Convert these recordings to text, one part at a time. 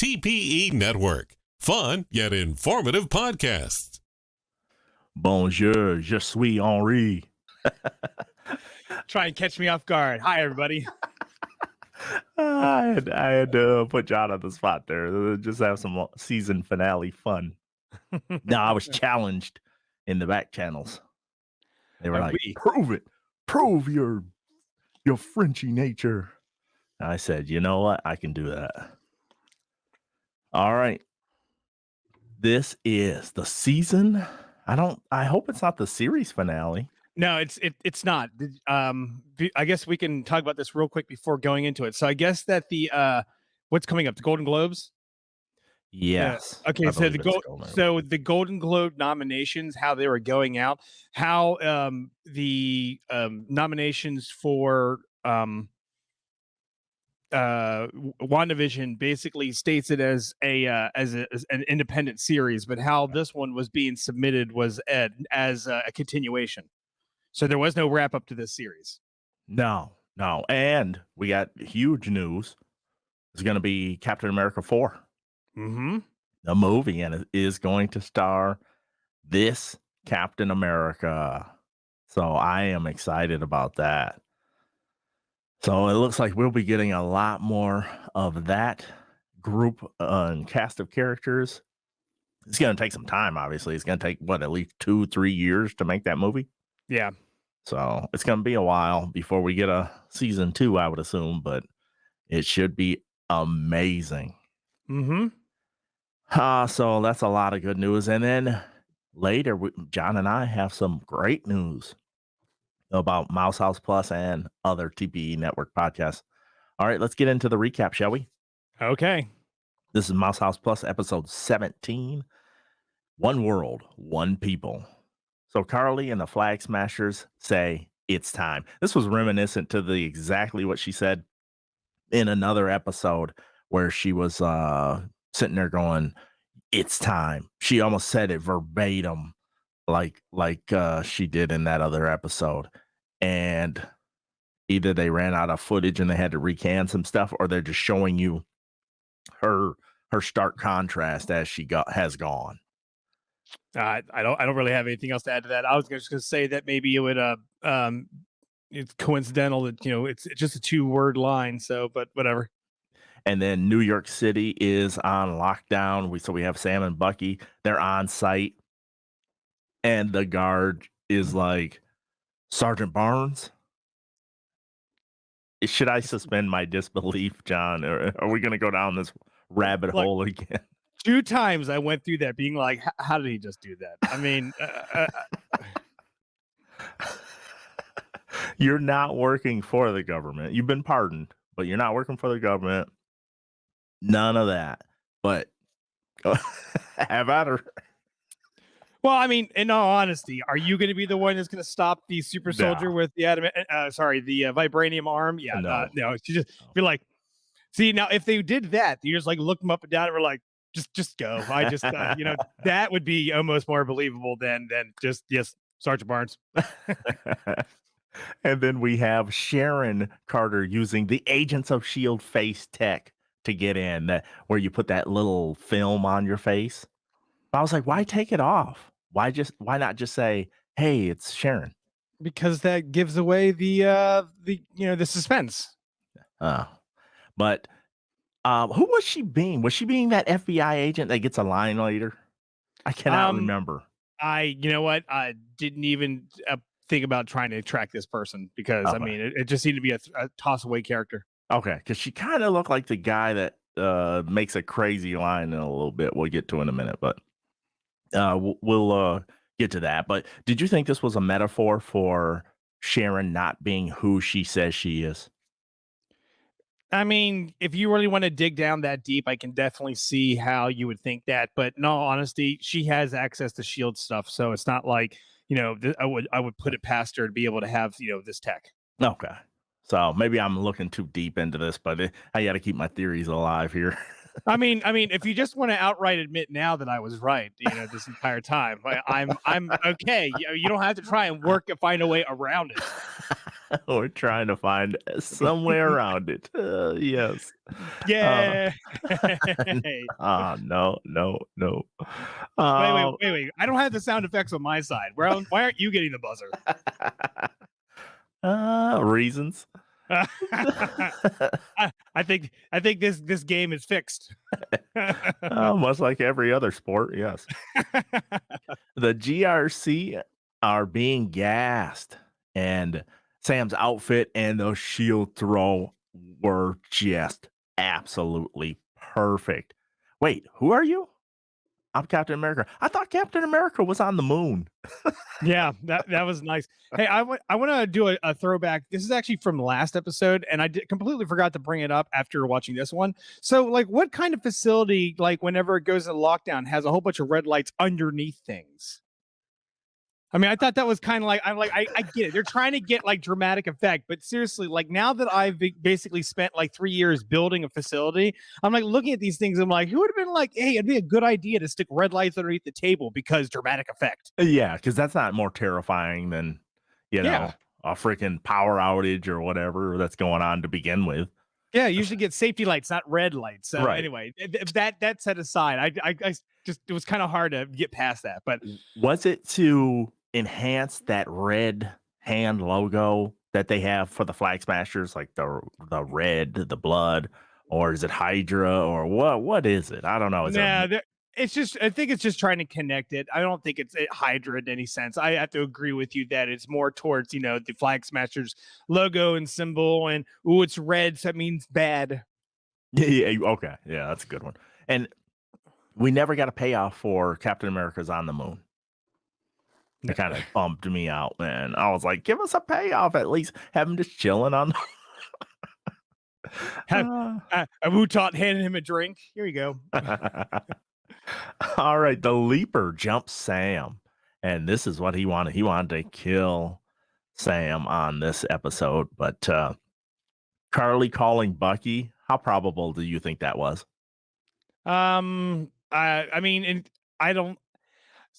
TPE Network. Fun yet informative podcasts. Bonjour, je suis Henri. Try and catch me off guard. Hi, everybody. I had to put John on the spot there. Just have some season finale fun. No, I was challenged in the back channels. They were like, prove it. Prove your Frenchy nature. And I said, you know what? I can do that. All right. This is the season. I hope it's not the series finale. No, it's not. I guess we can talk about this real quick before going into it. So I guess that the what's coming up, the Golden Globes? Yes. Okay, so the Golden Globe nominations, how they were going out, how the nominations for WandaVision basically states it as an independent series, but how this one was being submitted was as a continuation. So there was no wrap up to this series. No. And we got huge news. It's going to be Captain America 4. Mm-hmm. The movie, and it is going to star this Captain America. So I am excited about that. So it looks like we'll be getting a lot more of that group and cast of characters. It's going to take some time, obviously. It's going to take, at least 2-3 years to make that movie? Yeah. So it's going to be a while before we get a season 2, I would assume, but it should be amazing. Mm-hmm. So that's a lot of good news. And then later, John and I have some great news about Mouse House Plus and other TPE Network podcasts. All right, let's get into the recap, shall we? Okay. This is Mouse House Plus, episode 17, One World, One People. So Carly and the Flag Smashers say it's time. This was reminiscent to exactly what she said in another episode where she was sitting there going, it's time. She almost said it verbatim like she did in that other episode. And either they ran out of footage and they had to recan some stuff, or they're just showing you her stark contrast as she has gone. I don't really have anything else to add to that. I was just going to say that maybe it would it's coincidental that it's just a 2-word line. So, but whatever. And then New York City is on lockdown. So we have Sam and Bucky. They're on site, and the guard is like, Sergeant Barnes. Should I suspend my disbelief, John? Or are we going to go down this rabbit hole again? 2 times I went through that being like, how did he just do that? I mean, you're not working for the government. You've been pardoned, but you're not working for the government. None of that. But have at her. Well, I mean, in all honesty, are you going to be the one that's going to stop the super soldier with the vibranium arm? Yeah, no. She just be like, see, now if they did that, you just like look them up and down and we're like, just go. I just, that would be almost more believable than just, yes, Sergeant Barnes. And then we have Sharon Carter using the Agents of S.H.I.E.L.D. face tech to get in, where you put that little film on your face. I was like, why take it off? Why not just say, hey, it's Sharon? Because that gives away the suspense. But who was she being? Was she being that FBI agent that gets a line later? I cannot remember. I didn't even think about trying to track this person because I mean, it just seemed to be a toss away character. Okay, because she kind of looked like the guy that makes a crazy line in a little bit. We'll get to in a minute, but we'll get to that. But did you think this was a metaphor for Sharon not being who she says she is? I mean, if you really want to dig down that deep, I can definitely see how you would think that. But in all honesty, she has access to S.H.I.E.L.D. stuff, so it's not like I would put it past her to be able to have this tech. Okay, so maybe I'm looking too deep into this, but I got to keep my theories alive here. I mean, if you just want to outright admit now that I was right, this entire time, I'm okay. You don't have to try and find a way around it. We're trying to find some way around it. Yes. Uh, Yeah. Wait, no, no, no. wait, Uh, wait, wait. I don't have the sound effects on my side. Why aren't you getting the buzzer? reasons. I think this game is fixed. Much like every other sport, yes. The GRC are being gassed, and Sam's outfit and the shield throw were just absolutely perfect. Wait, who are you? I'm Captain America. I thought Captain America was on the moon. Yeah, that was nice. Hey, I want to do a throwback. This is actually from the last episode, and I completely forgot to bring it up after watching this one. So, like, what kind of facility, like, whenever it goes into lockdown, has a whole bunch of red lights underneath things? I mean, I thought that was kind of like I get it. They're trying to get like dramatic effect, but seriously, like now that I've basically spent like 3 years building a facility, I'm like looking at these things. I'm like, who would have been like, hey, it'd be a good idea to stick red lights underneath the table because dramatic effect. Yeah, because that's not more terrifying than, Yeah. a freaking power outage or whatever that's going on to begin with. Yeah, you usually get safety lights, not red lights. So Right. anyway, that set aside, I just it was kind of hard to get past that. But Was it to enhance that red hand logo that they have for the Flag Smashers, like the red, the blood, or is it Hydra, or what is it? I don't know. Is nah, there it's just I think it's just trying to connect it. I don't think it's Hydra in any sense. I have to agree with you that it's more towards the Flag Smashers logo and symbol, and it's red, so that means bad. yeah, okay. Yeah, that's a good one. And we never got a payoff for Captain America's on the moon. It kind of bumped me out, man. I was like, give us a payoff at least. Have him just chilling on. Have Wu taught handing him a drink. Here you go. All right, the Leaper jumps Sam, and this is what he wanted. He wanted to kill Sam on this episode, but Carly calling Bucky, how probable do you think that was? I mean, and I don't.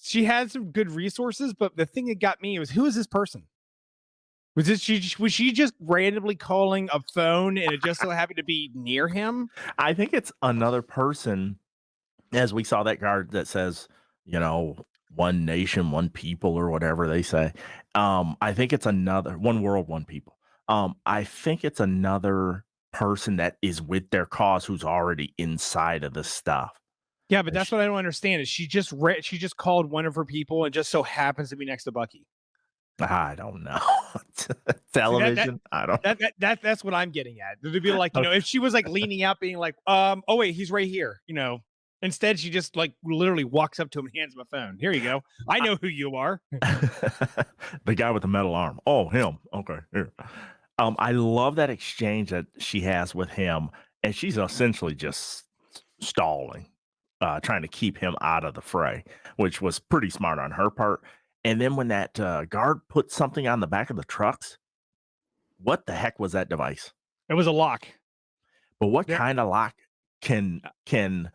She had some good resources, but the thing that got me was, who is this person? Was she just randomly calling a phone and it just so happened to be near him? I think it's another person, as we saw that card that says, one nation, one people, or whatever they say. I think it's another one world, one people. I think it's another person that is with their cause who's already inside of the stuff. Yeah, but that's what I don't understand. Is she just called one of her people and just so happens to be next to Bucky? I don't know. Television. I don't. That's what I'm getting at. To be like, if she was like leaning out, being like, oh wait, he's right here. Instead, she just like literally walks up to him and hands him a phone. Here you go. I know who you are. The guy with the metal arm. Oh, him. Okay. Here. I love that exchange that she has with him, and she's essentially just stalling, trying to keep him out of the fray, which was pretty smart on her part. And then when that guard put something on the back of the trucks, what the heck was that device? It was a lock. But what kind of lock can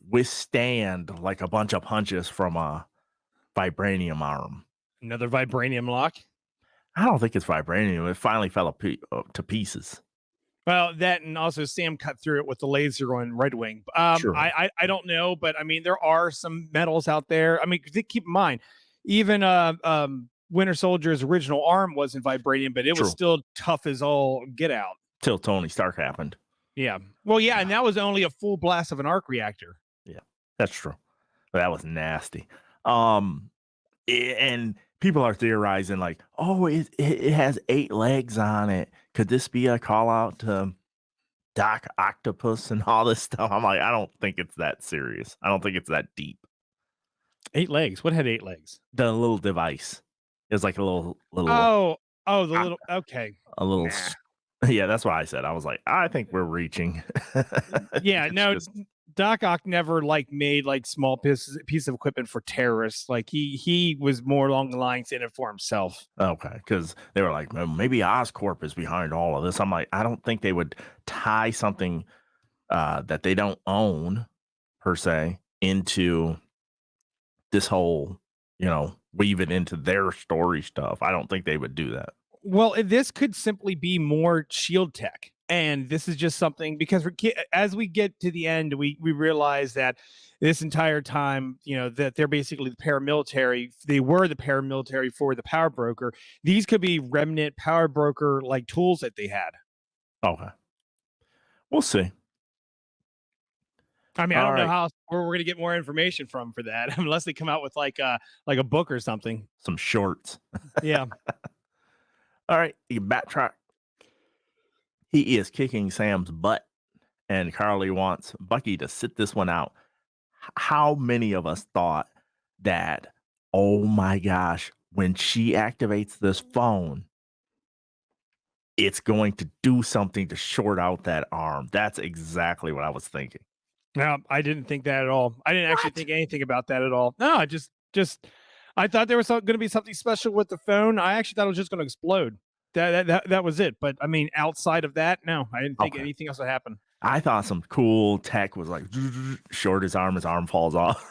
withstand like a bunch of punches from a vibranium arm? Another vibranium lock? I don't think it's vibranium. It finally fell to pieces. Well, that, and also Sam cut through it with the laser on Red Wing. Sure. I don't know, but I mean, there are some metals out there. I mean, keep in mind, even Winter Soldier's original arm wasn't vibranium, but it was still tough as all get out. Till Tony Stark happened. Yeah. Well, yeah, and that was only a full blast of an arc reactor. Yeah, that's true. That was nasty. And people are theorizing like, oh, it has 8 legs on it. Could this be a call out to Doc Octopus and all this stuff? I'm like, I don't think it's that serious. I don't think it's that deep. 8 legs. What had 8 legs? The little device. It was like a little. Oh, the little. Okay. A little. Yeah, that's what I said. I was like, I think we're reaching. Yeah, no, Doc Ock never like made like small piece of equipment for terrorists. Like he was more along the lines in it for himself. Okay, because they were like, maybe Oscorp is behind all of this. I'm like, I don't think they would tie something that they don't own per se into this whole, weave it into their story stuff. I don't think they would do that. Well, this could simply be more shield tech. And this is just something because as we get to the end, we realize that this entire time, that they're basically the paramilitary. They were the paramilitary for the power broker. These could be remnant power broker like tools that they had. Okay. We'll see. I mean, I don't know where we're going to get more information from for that, unless they come out with like a book or something. Some shorts. Yeah. All right, you backtrack. He is kicking Sam's butt, and Carly wants Bucky to sit this one out. How many of us thought that, oh my gosh, when she activates this phone, it's going to do something to short out that arm? That's exactly what I was thinking. No, I didn't think that at all. I didn't actually think anything about that at all. No, I thought there was going to be something special with the phone. I actually thought it was just going to explode. That was it. But I mean, outside of that, no, I didn't think anything else would happen. I thought some cool tech was like short his arm falls off.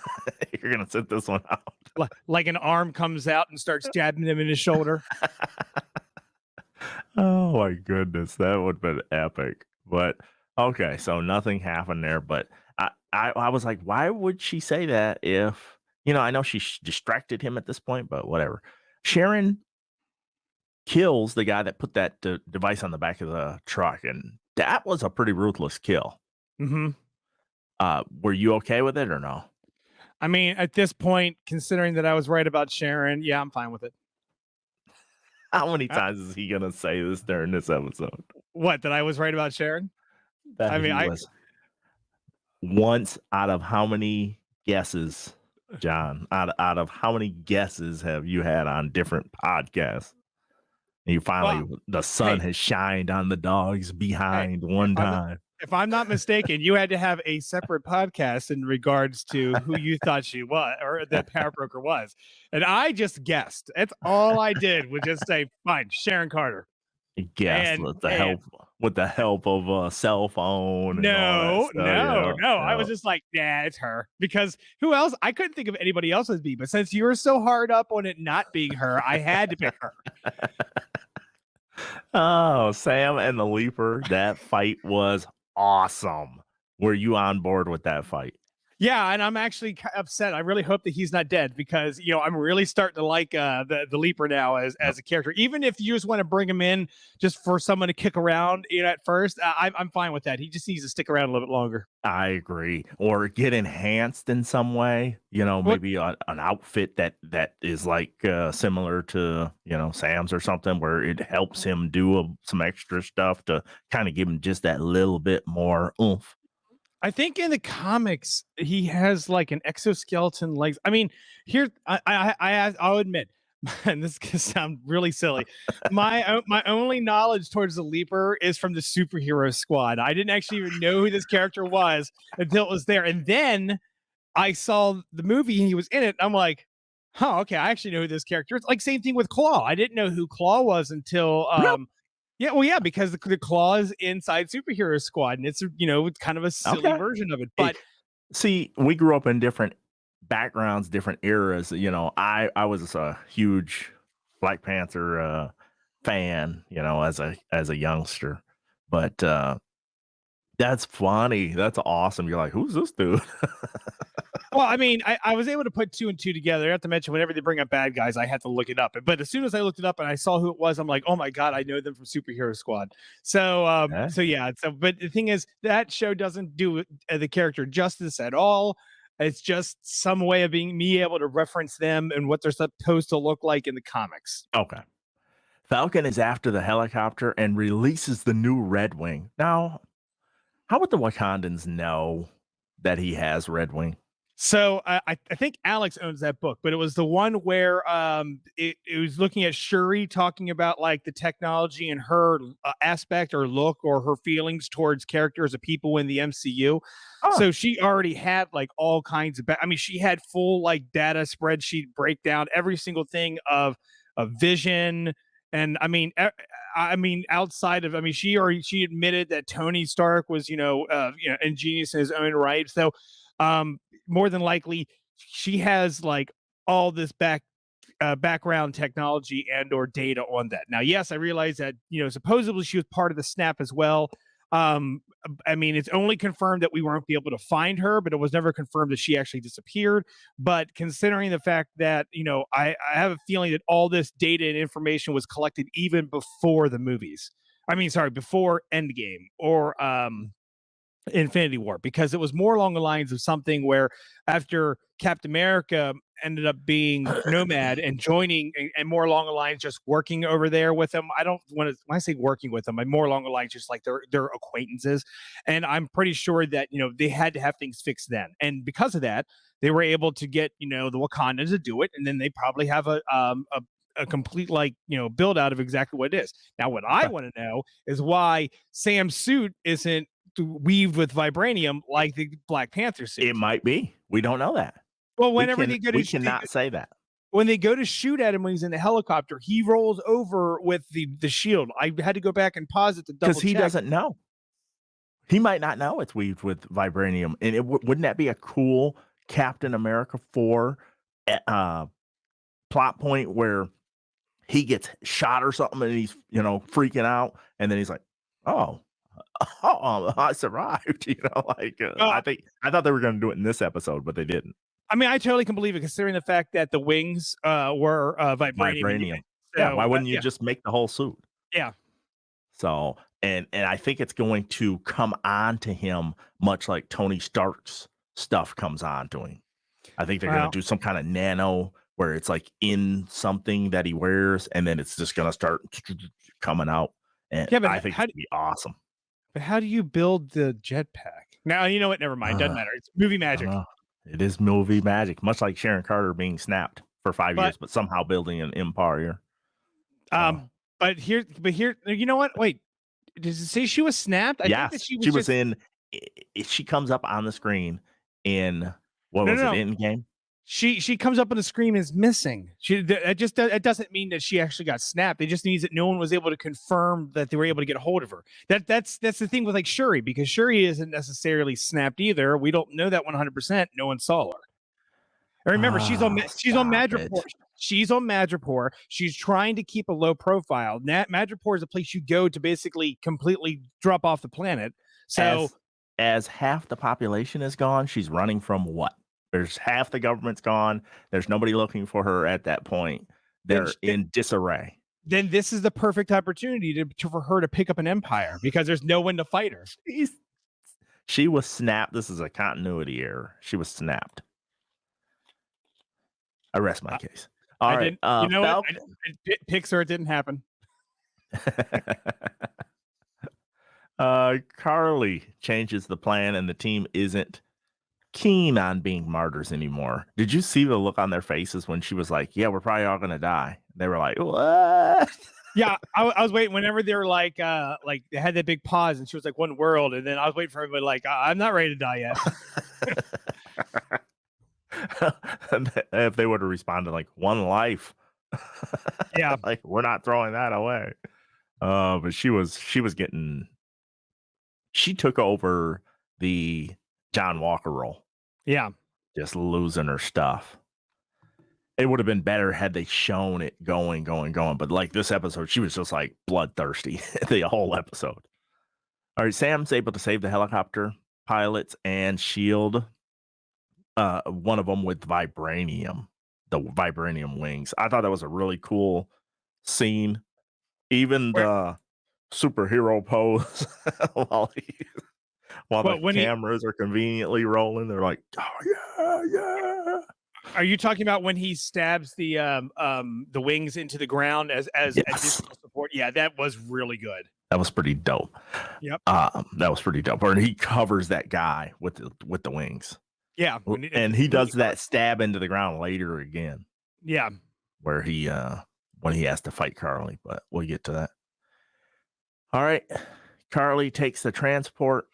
You're gonna sit this one out. Like an arm comes out and starts stabbing him in his shoulder. Oh my goodness, that would have been epic. But okay, so nothing happened there. But I was like, why would she say that if I know she distracted him at this point, but whatever. Sharon kills the guy that put that device on the back of the truck, and that was a pretty ruthless kill. Mm-hmm. Were you okay with it or no? I mean, at this point, considering that I was right about Sharon, yeah, I'm fine with it. How many times is he gonna say this during this episode? What, that I was right about Sharon? Once out of how many guesses, John? Out of how many guesses have you had on different podcasts? And you finally, the sun has shined on the dog's behind one time. If I'm not mistaken, you had to have a separate podcast in regards to who you thought she was or the power broker was. And I just guessed. That's all I did was just say, fine, Sharon Carter. Guessed with the help of a cell phone. No. I was just like, yeah, it's her. Because who else? I couldn't think of anybody else as be. But since you were so hard up on it not being her, I had to pick her. Oh, Sam and the Leaper. That fight was awesome. Were you on board with that fight? Yeah, and I'm actually upset. I really hope that he's not dead because I'm really starting to like the Leaper now as a character. Even if you just want to bring him in just for someone to kick around at first, I'm fine with that. He just needs to stick around a little bit longer. I agree. Or get enhanced in some way. Maybe an outfit that is like similar to Sam's or something, where it helps him do some extra stuff to kind of give him just that little bit more oomph. I think in the comics he has like an exoskeleton legs. I mean, here I'll admit, and this can sound really silly. My only knowledge towards the Leaper is from the Superhero Squad. I didn't actually even know who this character was until it was there, and then I saw the movie and he was in it. I'm like, oh, okay, I actually know who this character is. Like same thing with Claw. I didn't know who Claw was until Yeah, well, yeah, because the Claw is inside Superhero Squad, and it's it's kind of a silly version of it. But see, we grew up in different backgrounds, different eras. I was a huge Black Panther fan, as a youngster. But that's funny. That's awesome. You're like, who's this dude? Well, I mean, I was able to put two and two together. I have to mention, whenever they bring up bad guys, I had to look it up. But as soon as I looked it up and I saw who it was, I'm like, oh my God, I know them from Superhero Squad. So, but the thing is, that show doesn't do the character justice at all. It's just some way of me able to reference them and what they're supposed to look like in the comics. Okay. Falcon is after the helicopter and releases the new Red Wing. Now, how would the Wakandans know that he has Red Wing? So I think Alex owns that book, but it was the one where it was looking at Shuri talking about like the technology and her aspect or look or her feelings towards characters of people in the MCU. Oh. So she already had like all kinds of, she had full like data spreadsheet breakdown, every single thing of Vision. And outside of, she admitted that Tony Stark was, ingenious in his own right. So, more than likely she has like all this back background technology and or data on that. Now, yes, I realize that, supposedly she was part of the snap as well. I mean, it's only confirmed that we weren't be able to find her, but it was never confirmed that she actually disappeared. But considering the fact that, I have a feeling that all this data and information was collected even before the movies. I mean, sorry, before Endgame or Infinity War, because it was more along the lines of something where after Captain America ended up being Nomad and joining, and more along the lines just working over there with them. I don't want to, when I say working with them, I'm more along the lines just like their acquaintances. And I'm pretty sure that they had to have things fixed then, and because of that, they were able to get the Wakanda to do it, and then they probably have a complete build out of exactly what it is. Now, what I want to know is why Sam's suit isn't weaved with vibranium like the Black Panther suit. It might be. We don't know that. Well, whenever they go to cannot say that. When they go to shoot at him when he's in the helicopter, he rolls over with the shield. I had to go back and pause it to double check. Because he doesn't know. He might not know it's weaved with vibranium. And wouldn't that be a cool Captain America 4 plot point where he gets shot or something and he's, freaking out. And then he's like, oh, I survived. I thought they were going to do it in this episode, but they didn't. I mean, I totally can believe it, considering the fact that the wings were vibranium. So, yeah, why wouldn't you just make the whole suit? Yeah. So, and I think it's going to come on to him much like Tony Stark's stuff comes on to him. I think they're going to do some kind of nano where it's like in something that he wears, and then it's just going to start coming out. And yeah, but I think it'd be awesome. But how do you build the jetpack? Now, you know what? Never mind. Doesn't matter. It's movie magic. It is movie magic, much like Sharon Carter being snapped for 5 years, but somehow building an empire. But here, you know what? Wait, does it say she was snapped? I think that she was in. She comes up on the screen in what was it? Endgame. She comes up on the screen and is missing. It doesn't mean that she actually got snapped. It just means that no one was able to confirm that they were able to get a hold of her. That's the thing with like Shuri, because Shuri isn't necessarily snapped either. We don't know that 100%. No one saw her. And remember, she's on Madripoor. She's on Madripoor. She's trying to keep a low profile. Madripoor is a place you go to basically completely drop off the planet. So as half the population is gone, she's running from what? There's half the government's gone. There's nobody looking for her at that point. They're in disarray. Then this is the perfect opportunity for her to pick up an empire, because there's no one to fight her. She was snapped. This is a continuity error. She was snapped. I rest my case. All right. You know what? Pixar, it didn't happen. Carly changes the plan, and the team isn't keen on being martyrs anymore. Did you see the look on their faces when she was like, yeah, we're probably all gonna die? They were like, what? Yeah, I was waiting whenever they were like they had that big pause and she was like, one world, and then I was waiting for everybody like, I'm not ready to die yet. If they would have responded like, one life. Yeah. Like, we're not throwing that away. But she took over the John Walker role. Yeah. Just losing her stuff. It would have been better had they shown it going. But like this episode, she was just like bloodthirsty the whole episode. All right, Sam's able to save the helicopter pilots and shield one of them with vibranium, the vibranium wings. I thought that was a really cool scene. Even the superhero pose while the cameras are conveniently rolling, they're like, oh yeah. Are you talking about when he stabs the wings into the ground as additional support? Yeah, that was really good. That was pretty dope. Yep. That was pretty dope. Or he covers that guy with the wings. Yeah. And he does that stab into the ground later again. Yeah. Where he when he has to fight Carly, but we'll get to that. All right. Carly takes the transport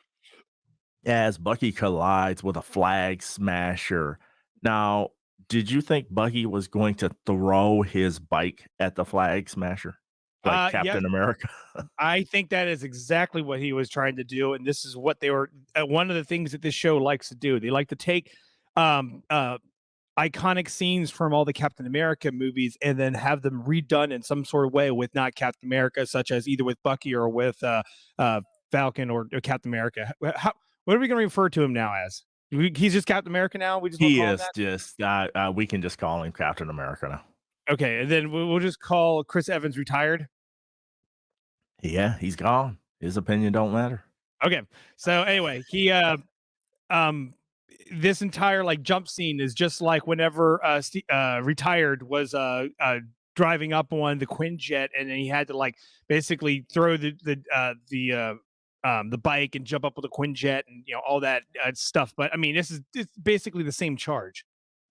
as Bucky collides with a flag smasher. Now, did you think Bucky was going to throw his bike at the flag smasher like Captain America? I think that is exactly what he was trying to do. And this is what they were one of the things that this show likes to do. They like to take iconic scenes from all the Captain America movies and then have them redone in some sort of way with not Captain America, such as either with Bucky or with Falcon or Captain America. What are we going to refer to him now as? He's just Captain America now? We just He is just, we can just call him Captain America now. Okay, and then we'll just call Chris Evans retired? Yeah, he's gone. His opinion don't matter. Okay, so anyway, he this entire like jump scene is just like whenever retired was driving up on the Quinjet, and then he had to like basically throw the bike and jump up with the Quinjet and all that stuff. But I mean, it's basically the same charge.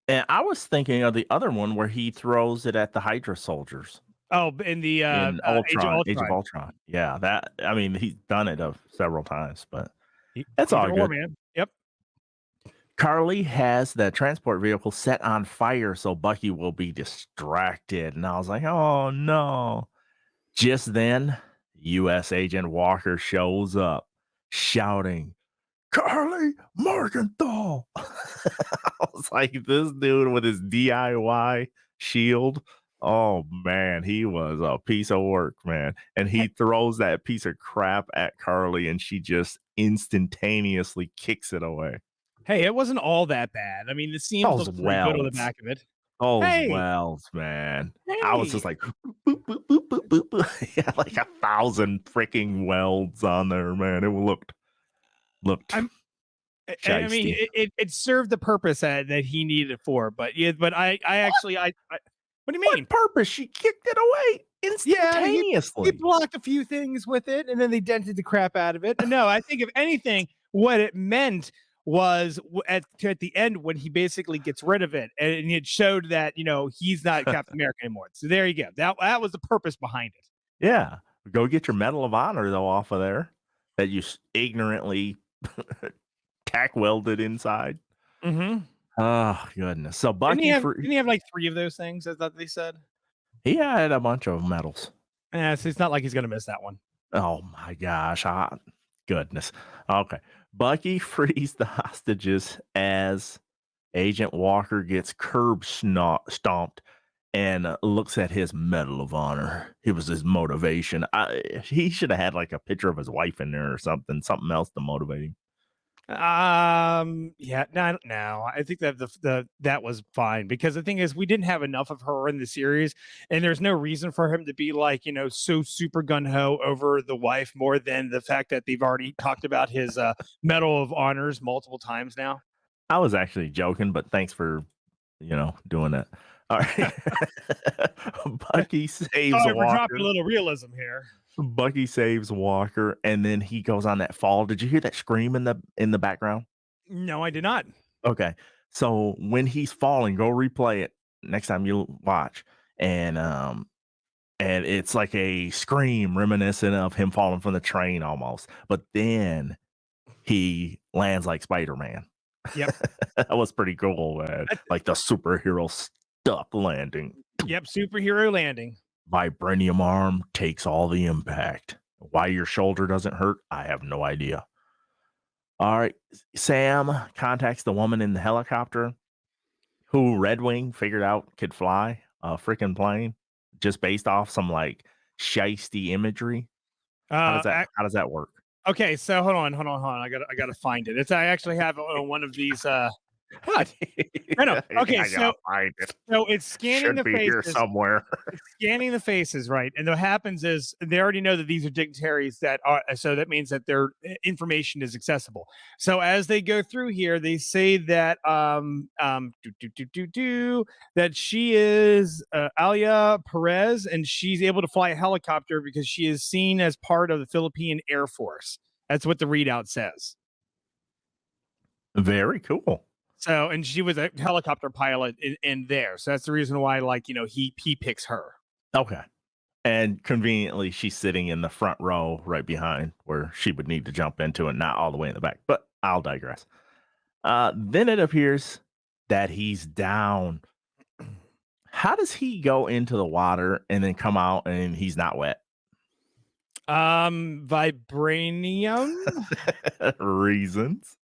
And I was thinking of the other one where he throws it at the Hydra soldiers. Oh, in the in Ultron, Age of Ultron. Yeah, that, I mean, he's done it several times, but that's all good, man. Yep. Carly has the transport vehicle set on fire so Bucky will be distracted. And I was like, oh no. Just then, U.S. Agent Walker shows up shouting, Carly Morgenthau. I was like, this dude with his DIY shield. Oh man, he was a piece of work, man. And he throws that piece of crap at Carly and she just instantaneously kicks it away. Hey, it wasn't all that bad. I mean, the seams looked pretty good on the back of it. Oh, wells, man. Hey. I was just like, boop, boop, boop, boop, boop, boop. Yeah, like 1,000 freaking welds on there, man. It looked I mean, it served the purpose that he needed it for, but yeah, but I actually what do you mean? What purpose? She kicked it away instantaneously. Yeah, he blocked a few things with it, and then they dented the crap out of it. And no, I think if anything, what it meant was at the end when he basically gets rid of it, and it showed that he's not Captain America anymore. So there you go. That was the purpose behind it. Yeah, go get your Medal of Honor though off of there that you ignorantly tack welded inside. Mm-hmm. Oh goodness! So Bucky didn't he have like 3 of those things? I thought they said he had a bunch of medals. Yeah, so it's not like he's gonna miss that one. Oh my gosh! Goodness. Okay, Bucky frees the hostages as Agent Walker gets curb stomped and looks at his Medal of Honor. It was his motivation. He should have had like a picture of his wife in there or something else to motivate him. Yeah, no, I think that that was fine, because the thing is we didn't have enough of her in the series, and there's no reason for him to be like so super gun-ho over the wife, more than the fact that they've already talked about his Medal of Honors multiple times now. I was actually joking, but thanks for doing that. All right. Bucky saves Walker. We're dropping a little realism here. Bucky saves Walker, and then he goes on that fall. Did you hear that scream in the background? No, I did not. Okay, so when he's falling, go replay it next time you watch, and it's like a scream reminiscent of him falling from the train almost, but then he lands like Spider-Man. Yep. That was pretty cool, man. Like the superhero stuck landing. Yep, superhero landing. Vibranium arm takes all the impact. Why your shoulder doesn't hurt, I have no idea. All right, Sam contacts the woman in the helicopter who Red Wing figured out could fly a freaking plane just based off some like shiesty imagery. How does that work? Okay, so hold on. I gotta find it. I actually have one of these. What? I know. Okay, so it's scanning the faces here somewhere. It's scanning the faces, right? And what happens is they already know that these are dignitaries that are. So that means that their information is accessible. So as they go through here, they say that that she is Alia Perez, and she's able to fly a helicopter because she is seen as part of the Philippine Air Force. That's what the readout says. Very cool. So, and she was a helicopter pilot in there. So that's the reason why, he picks her. Okay. And conveniently, she's sitting in the front row right behind where she would need to jump into and not all the way in the back. But I'll digress. Then it appears that he's down. How does he go into the water and then come out and he's not wet? Vibranium? Reasons.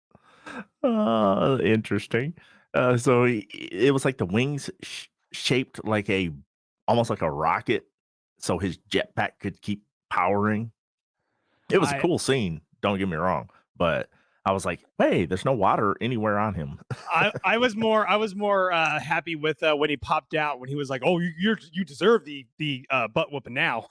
Interesting. It was like the wings shaped like almost like a rocket, so his jetpack could keep powering. It was a I cool scene. Don't get me wrong, but I was like, "Hey, there's no water anywhere on him." I was more happy with when he popped out when he was like, "Oh, you deserve the butt whooping now."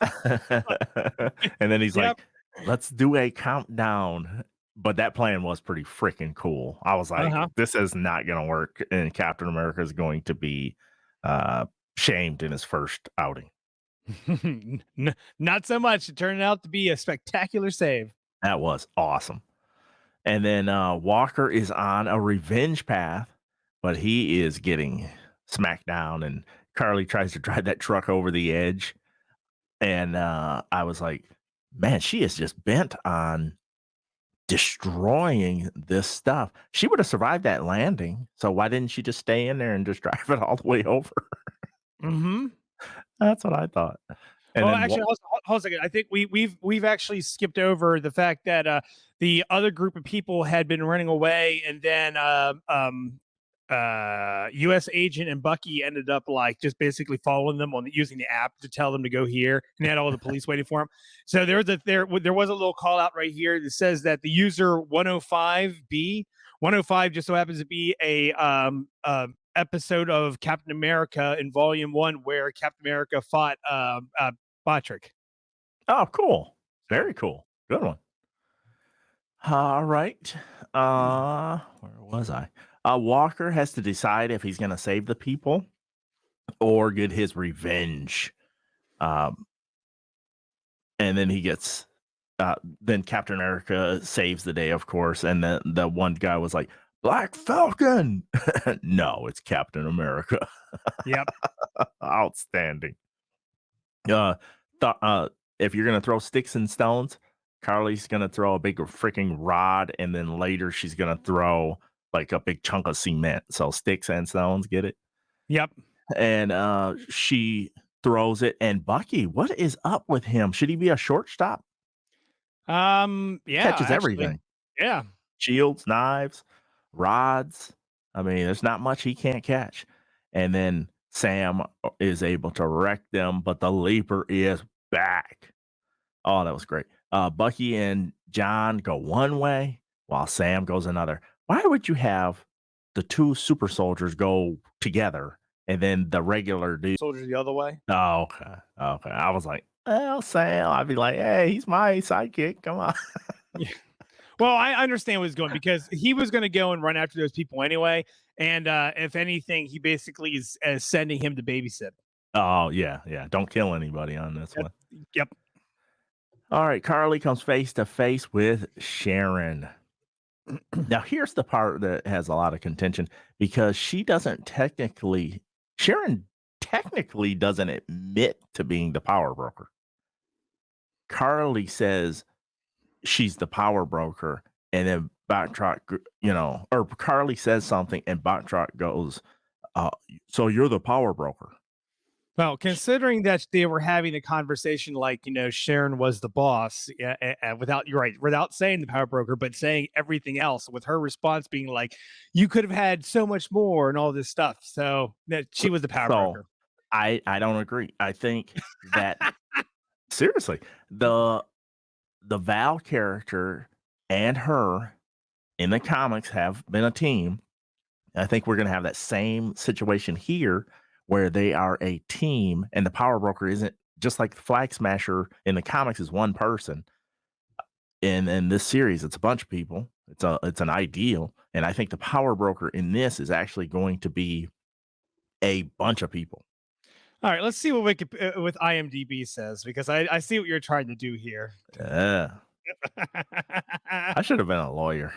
And then he's Yep. like, "Let's do a countdown." But that plan was pretty freaking cool. I was like, Uh-huh. "This is not gonna work," and Captain America is going to be uh, shamed in his first outing. Not so much. It turned out to be a spectacular save. That was awesome. And then Walker is on a revenge path, but he is getting smacked down, and Carly tries to drive that truck over the edge. And I was like, man, she is just bent on destroying this stuff. She would have survived that landing. So why didn't she just stay in there and just drive it all the way over? Mm-hmm. That's what I thought. And Oh, then actually, hold on a second. I think we've actually skipped over the fact that the other group of people had been running away, and then U.S. Agent and Bucky ended up like just basically following them using the app to tell them to go here, and they had all the police waiting for them. So there was a little call out right here that says that the user 105B 105 just so happens to be a episode of Captain America in Volume 1 where Captain America fought Patrick. oh, cool. Very cool. Good one. All right. Where was I? Walker has to decide if he's going to save the people or get his revenge. Um, and then he gets, then Captain America saves the day, of course. And then the one guy was like, Black Falcon. No, it's Captain America. Yep. Outstanding. Uh, if you're going to throw sticks and stones, Carly's going to throw a big freaking rod. And then later she's going to throw like a big chunk of cement. So sticks and stones, get it? Yep. And she throws it. And Bucky, what is up with him? Should he be a shortstop? Yeah. Catches Actually, everything. yeah. Shields, knives, rods. I mean, there's not much he can't catch. And then Sam is able to wreck them, but the Leaper is back. Oh, that was great. Bucky and John go one way while Sam goes another. Why would you have the two super soldiers go together and then the regular dude? Soldiers the other way. Oh, okay. Okay. I was like, well, Sam, I'd be like, hey, he's my sidekick. Come on. Yeah. Well, I understand where he's going because he was going to go and run after those people anyway. And if anything, he basically is sending him to babysit. Oh, yeah. Yeah. Don't kill anybody on this one. Yep. All right. Carly comes face to face with Sharon. Now, here's the part that has a lot of contention because Sharon technically doesn't admit to being the power broker. Carly says she's the power broker, and then Backtrack, or Carly says something, and Backtrack goes, so you're the power broker. Well, considering that they were having a conversation like, Sharon was the boss, without saying the power broker, but saying everything else, with her response being like, you could have had so much more and all this stuff. So that she was the power broker. I don't agree. I think that seriously, the Val character and her in the comics have been a team. I think we're going to have that same situation here where they are a team and the power broker isn't just like the Flag Smasher in the comics is one person. In this series, it's a bunch of people. It's an ideal. And I think the power broker in this is actually going to be a bunch of people. All right, let's see what with IMDb says, because I see what you're trying to do here. Yeah. I should have been a lawyer.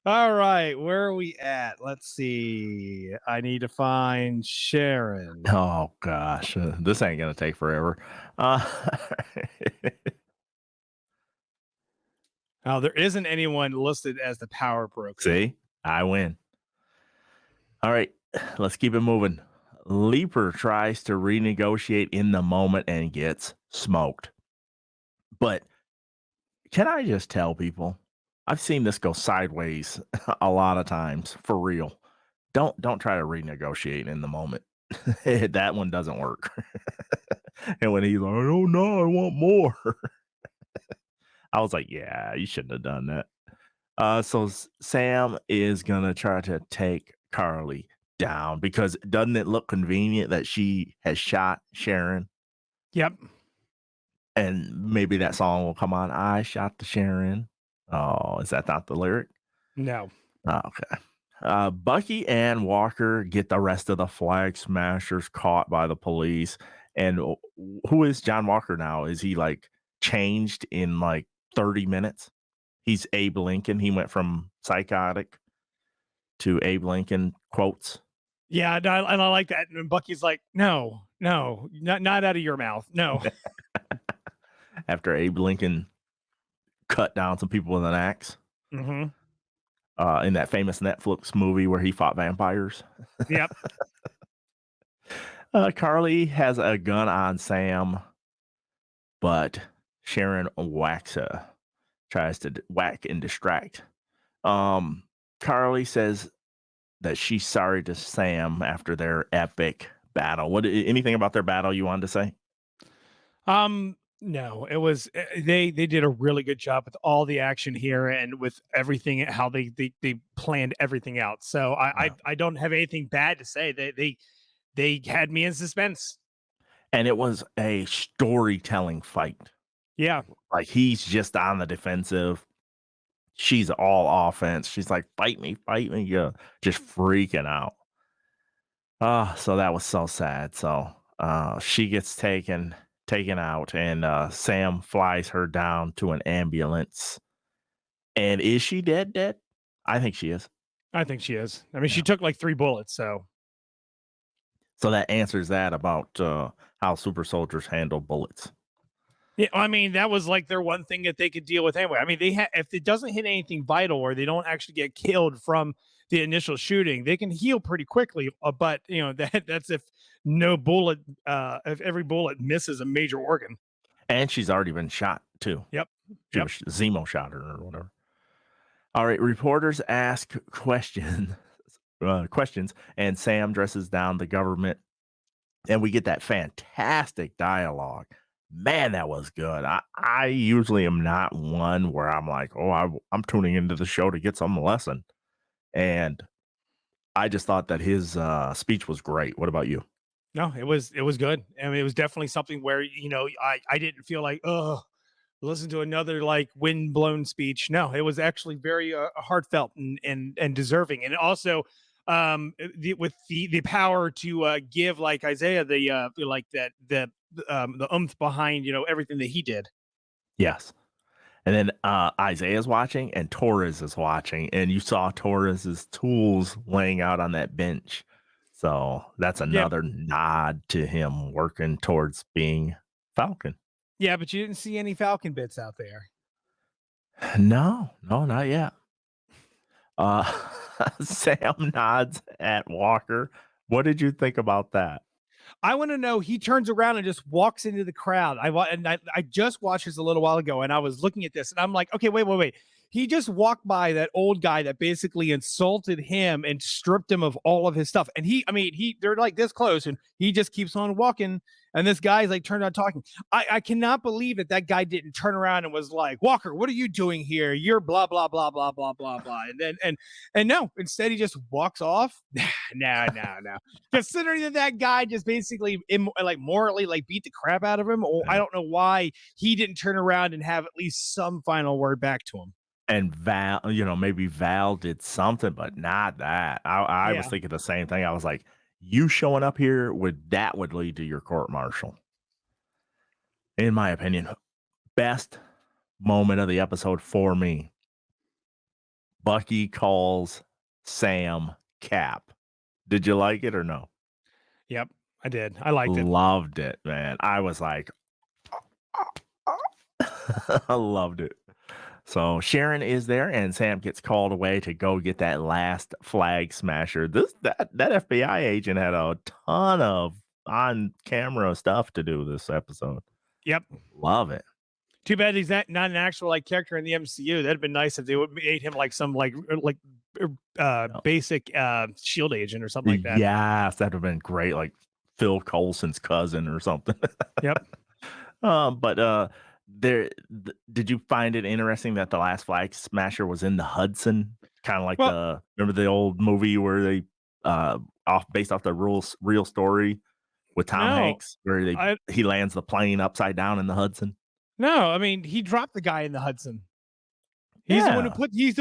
All right, where are we at? Let's see. I need to find Sharon. Oh gosh, this ain't gonna take forever. Now there isn't anyone listed as the power broker. See, I win. All right, let's keep it moving. Leaper tries to renegotiate in the moment and gets smoked. But can I just tell people, I've seen this go sideways a lot of times for real. Don't try to renegotiate in the moment. That one doesn't work. And when he's like, "Oh no, I want more," I was like, "Yeah, you shouldn't have done that." So Sam is gonna try to take Carly down because doesn't it look convenient that she has shot Sharon? Yep. And maybe that song will come on. I shot the Sharon. Oh, is that not the lyric? No. Oh, okay. Bucky and Walker get the rest of the Flag Smashers caught by the police. And who is John Walker now? Is he like changed in like 30 minutes? He's Abe Lincoln. He went from psychotic to Abe Lincoln quotes. Yeah, and I like that. And Bucky's like, no, not out of your mouth. No. After Abe Lincoln cut down some people with an axe. Mm-hmm. In that famous Netflix movie where he fought vampires. Yep. Carly has a gun on Sam, but Sharon whacks her, tries to whack and distract. Carly says that she's sorry to Sam after their epic battle. Anything about their battle you wanted to say? No, it was they did a really good job with all the action here and with everything how they planned everything out. So I don't have anything bad to say. They had me in suspense. And it was a storytelling fight. Yeah. Like he's just on the defensive. She's all offense. She's like, fight me. Yeah. Just freaking out. So that was so sad. So she gets taken out, and Sam flies her down to an ambulance. And is she dead? I think she is. I think she is. I mean, she took like 3 bullets, so that answers that about how super soldiers handle bullets. yeah, I mean, that was like their one thing that they could deal with anyway. I mean, if it doesn't hit anything vital or they don't actually get killed from the initial shooting, they can heal pretty quickly. But you know that's if no bullet, if every bullet misses a major organ. And she's already been shot too. Yep. Zemo shot her or whatever. All right, reporters ask questions, and Sam dresses down the government, and we get that fantastic dialogue. Man, that was good. I usually am not one where I'm like, oh, I'm tuning into the show to get some lesson. And I just thought that his speech was great. What about you? No, it was good. I mean, it was definitely something where, you know, I didn't feel like, oh, listen to another like windblown speech. No, it was actually very heartfelt and deserving. And also with the power to give like Isaiah the like that the oomph behind, you know, everything that he did. Yes. And then Isaiah's watching and Torres is watching, and you saw Torres's tools laying out on that bench. So that's another nod to him working towards being Falcon. Yeah, but you didn't see any Falcon bits out there. No, not yet. Sam nods at Walker. What did you think about that? I want to know. He turns around and just walks into the crowd. I just watched this a little while ago, and I was looking at this, and I'm like, okay, wait. He just walked by that old guy that basically insulted him and stripped him of all of his stuff. And they're like this close, and he just keeps on walking. And this guy's like turned on talking. I cannot believe that guy didn't turn around and was like, Walker, what are you doing here? You're blah, blah, blah, blah, blah, blah, blah. And no, instead he just walks off. No. Considering that guy just basically like morally like beat the crap out of him. I don't know why he didn't turn around and have at least some final word back to him. And Val, maybe Val did something, but not that. I was thinking the same thing. I was like, you showing up here would lead to your court martial. In my opinion, best moment of the episode for me. Bucky calls Sam Cap. Did you like it or no? Yep, I did. I liked it. Loved it, man. I was like, I loved it. So Sharon is there, and Sam gets called away to go get that last flag smasher. That FBI agent had a ton of on-camera stuff to do this episode. Yep, love it. Too bad he's not an actual like character in the MCU. That'd have been nice if they would made him like some basic Shield agent or something like that. Yes, that'd have been great, like Phil Coulson's cousin or something. Yep. Did you find it interesting that the last Flag Smasher was in the Hudson? Kind of like remember the old movie where they based off the real story with Tom Hanks, where he lands the plane upside down in the Hudson. No, I mean he dropped the guy in the Hudson. He's the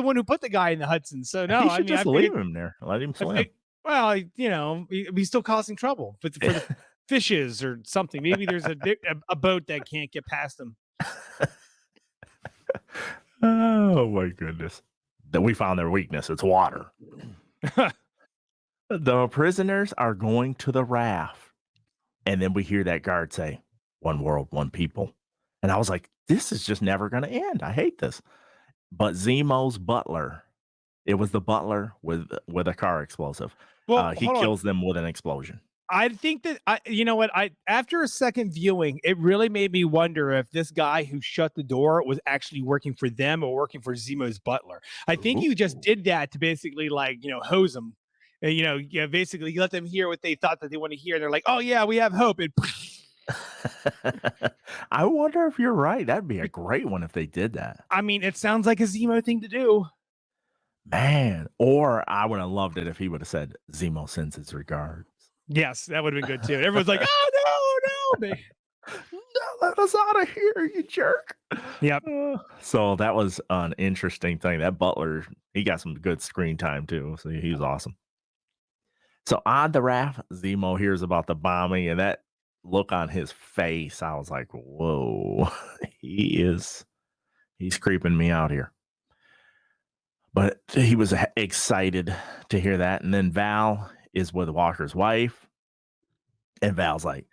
one who put the guy in the Hudson. So no, he should just leave him there. Let him swim. Well, he's still causing trouble, but for the fishes or something. Maybe there's a boat that can't get past him. Oh my goodness! That we found their weakness. It's water. The prisoners are going to the raft, and then we hear that guard say, "One world, one people." And I was like, this is just never going to end. I hate this. But Zemo's butler, it was the butler with a car explosive. Well, he kills them with an explosion. I think that after a second viewing, it really made me wonder if this guy who shut the door was actually working for them or working for Zemo's butler. I think you just did that to basically hose them. Basically let them hear what they thought that they want to hear. And they're like, oh yeah, we have hope. And I wonder if you're right. That'd be a great one if they did that. I mean, it sounds like a Zemo thing to do. Man, or I would have loved it if he would have said Zemo sends his regards. Yes, that would have been good too. Everyone's like, oh no, let us out of here, you jerk. Yep. So that was an interesting thing. That butler, he got some good screen time too. So he was awesome. So on the raft, Zemo hears about the bombing, and that look on his face, I was like, whoa, he's creeping me out here. But he was excited to hear that. And then Val is with Walker's wife, and Val's like,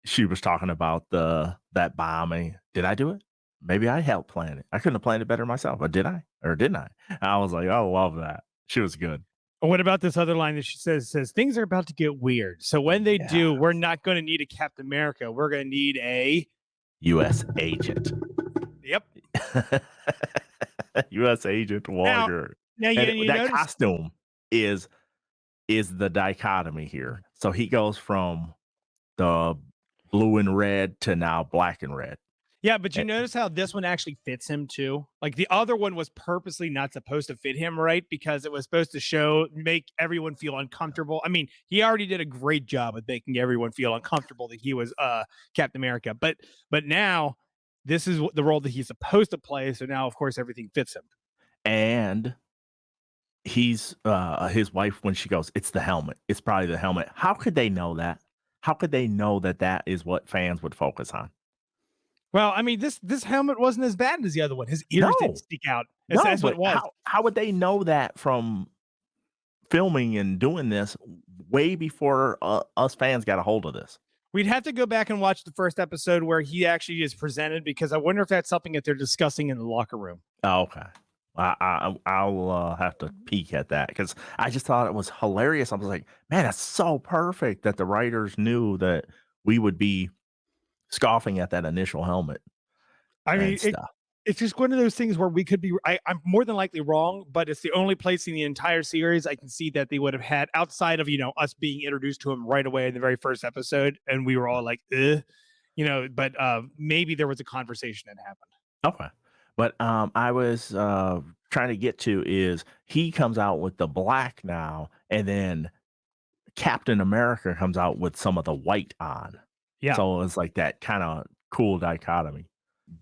she was talking about that bombing. Did I do it? Maybe I helped plan it. I couldn't have planned it better myself, but did I? Or didn't I? I was like, oh, love that. She was good. What about this other line that she says things are about to get weird. So when they do, we're not going to need a Captain America. We're going to need a U.S. agent. Yep. U.S. agent Walker. Now you that costume is the dichotomy here. So he goes from the blue and red to now black and red. Yeah, but you notice how this one actually fits him too? Like the other one was purposely not supposed to fit him, right? Because it was supposed to make everyone feel uncomfortable. I mean, he already did a great job of making everyone feel uncomfortable that he was Captain America. But now this is the role that he's supposed to play. So now, of course, everything fits him. And he's his wife, when she goes, it's the helmet. It's probably the helmet. How could they know that? How could they know that is what fans would focus on? Well, I mean, this helmet wasn't as bad as the other one. His ears didn't stick out. That's what it was. How would they know that from filming and doing this way before us fans got a hold of this? We'd have to go back and watch the first episode where he actually is presented, because I wonder if that's something that they're discussing in the locker room. Oh, okay. I'll have to peek at that, because I just thought it was hilarious. I was like, man, that's so perfect that the writers knew that we would be scoffing at that initial helmet. I mean, it's just one of those things where we could be, I'm more than likely wrong, but it's the only place in the entire series I can see that they would have had, outside of, us being introduced to him right away in the very first episode. And we were all like, but maybe there was a conversation that happened. Okay. But I was trying to get to is he comes out with the black now, and then Captain America comes out with some of the white on. Yeah. So it's like that kind of cool dichotomy.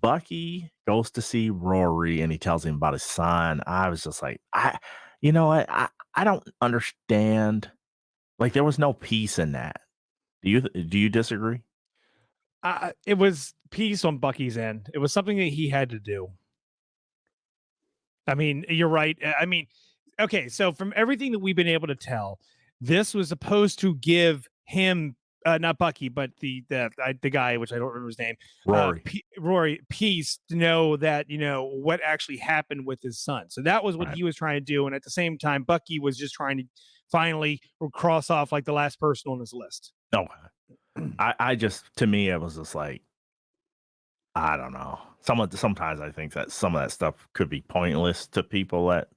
Bucky goes to see Rory, and he tells him about his son. I was just like, I don't understand. Like, there was no peace in that. Do you disagree? It was peace on Bucky's end. It was something that he had to do. I mean, you're right. I mean, okay, so from everything that we've been able to tell, this was supposed to give him, not Bucky, but the guy, which I don't remember his name, Rory, peace to know that, what actually happened with his son. So that was what he was trying to do. And at the same time, Bucky was just trying to finally cross off like the last person on his list. No, I just, to me, it was just like, I don't know. Sometimes I think that some of that stuff could be pointless to people at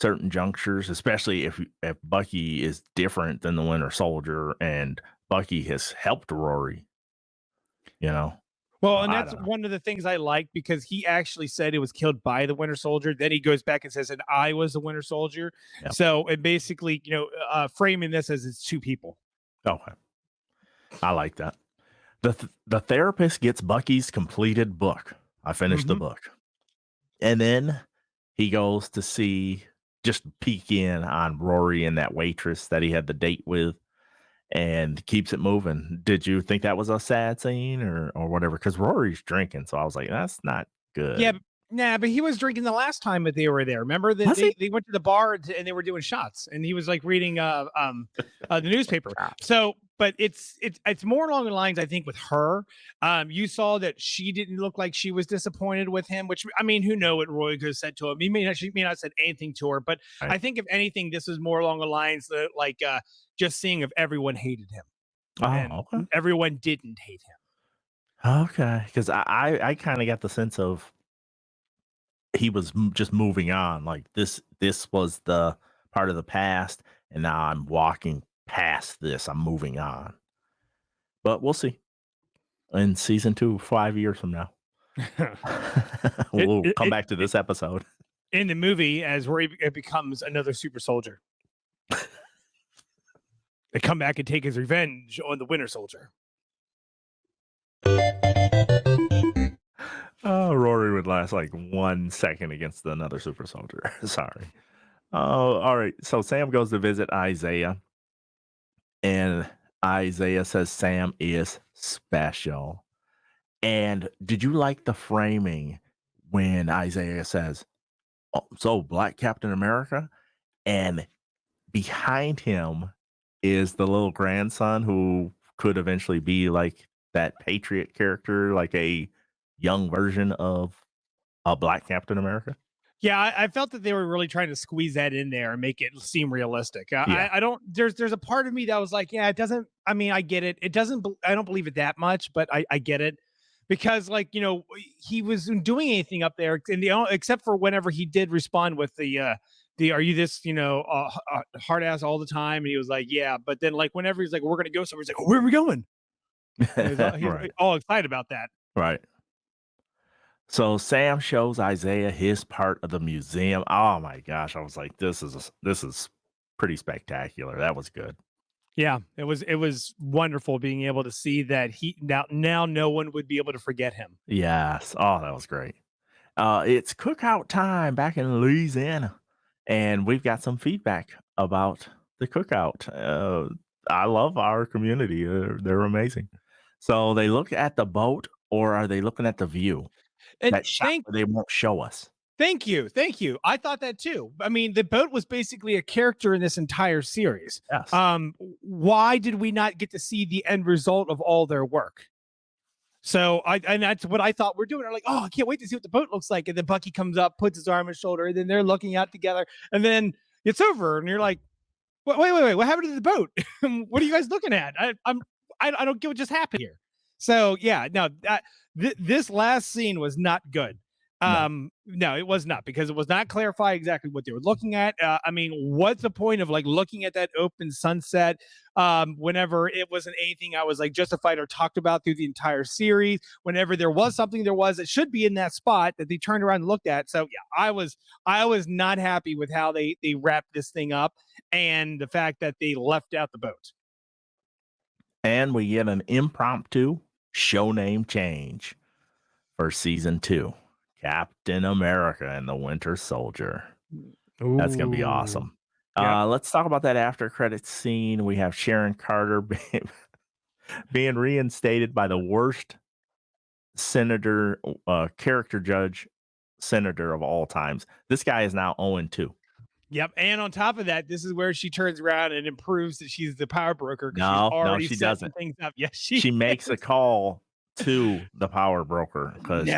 certain junctures, especially if Bucky is different than the Winter Soldier and Bucky has helped Rory, you know. Well, Well, and I that's don't know. one of the things I like because he actually said it was killed by the Winter Soldier. Then he goes back and says, "And I was the Winter Soldier." Yep. So it basically, framing this as it's two people. Okay, I like that. The therapist gets Bucky's completed book. I finished the book, and then he goes to just peek in on Rory and that waitress that he had the date with, and keeps it moving. Did you think that was a sad scene or whatever? Because Rory's drinking, so I was like, that's not Yeah, good. but he was drinking the last time that they were there. Remember that Was he? they went to the bar and they were doing shots, and he was like reading the newspaper. So, but it's more along the lines, I think, with her. You saw that she didn't look like she was disappointed with him, which, I mean, who know what Roy could have said to him. She may not have said anything to her, but Right. I think if anything, this is more along the lines that just seeing if everyone hated him and Okay. everyone didn't hate him. Okay, because I kind of got the sense of he was just moving on. Like this was the part of the past, and now I'm walking past this. I'm moving on. But we'll see in season 2, 5 years from now. We'll come back to this episode. In the movie, as Roy becomes another super soldier. They come back and take his revenge on the Winter Soldier. Oh, Rory would last like 1 second against another super soldier. Sorry. Oh, all right. So Sam goes to visit Isaiah, and Isaiah says Sam is special. And did you like the framing when Isaiah says, "Oh, so Black Captain America?" And behind him is the little grandson who could eventually be like that Patriot character, like a young version of a Black Captain America? Yeah, I felt that they were really trying to squeeze that in there and make it seem realistic. Yeah. I don't. There's a part of me that was like, yeah, it doesn't. I mean, I get it. It doesn't. I don't believe it that much, but I get it because, like, he wasn't doing anything up there, and except for whenever he did respond with the are you this hard ass all the time, and he was like, yeah, but then like whenever he's like, we're gonna go somewhere, he's like, oh, where are we going? He's Right. all excited about that. Right. So Sam shows Isaiah his part of the museum. Oh my gosh. I was like, this is pretty spectacular. That was good. Yeah, it was wonderful being able to see that he now no one would be able to forget him. Yes. Oh, that was great. It's cookout time back in Louisiana, and we've got some feedback about the cookout. I love our community. They're amazing. So they look at the boat, or are they looking at the view? And That shot where they won't show us. Thank you. I thought that too. I mean, the boat was basically a character in this entire series. Yes. Why did we not get to see the end result of all their work? So and that's what I thought we're doing. I'm like, oh, I can't wait to see what the boat looks like. And then Bucky comes up, puts his arm on his shoulder, and then they're looking out together, and then it's over, and you're like, wait, what happened to the boat? What are you guys looking at? I don't get what just happened here. So yeah, no, this last scene was not good. No, it was not, because it was not clarify exactly what they were looking at. I mean, what's the point of like looking at that open sunset whenever it wasn't anything I was like justified or talked about through the entire series? Whenever there was something, it should be in that spot that they turned around and looked at. So yeah, I was not happy with how they wrapped this thing up and the fact that they left out the boat. And we get an impromptu show name change for season 2. Captain America and the Winter Soldier. Ooh. That's going to be awesome. Yep. Let's talk about that after credits scene. We have Sharon Carter being reinstated by the worst senator, character judge senator of all times. This guy is now 0-2. Yep. And on top of that, this is where she turns around and improves that she's the power broker. No, she doesn't. Things up. Yes, she makes a call to the power broker because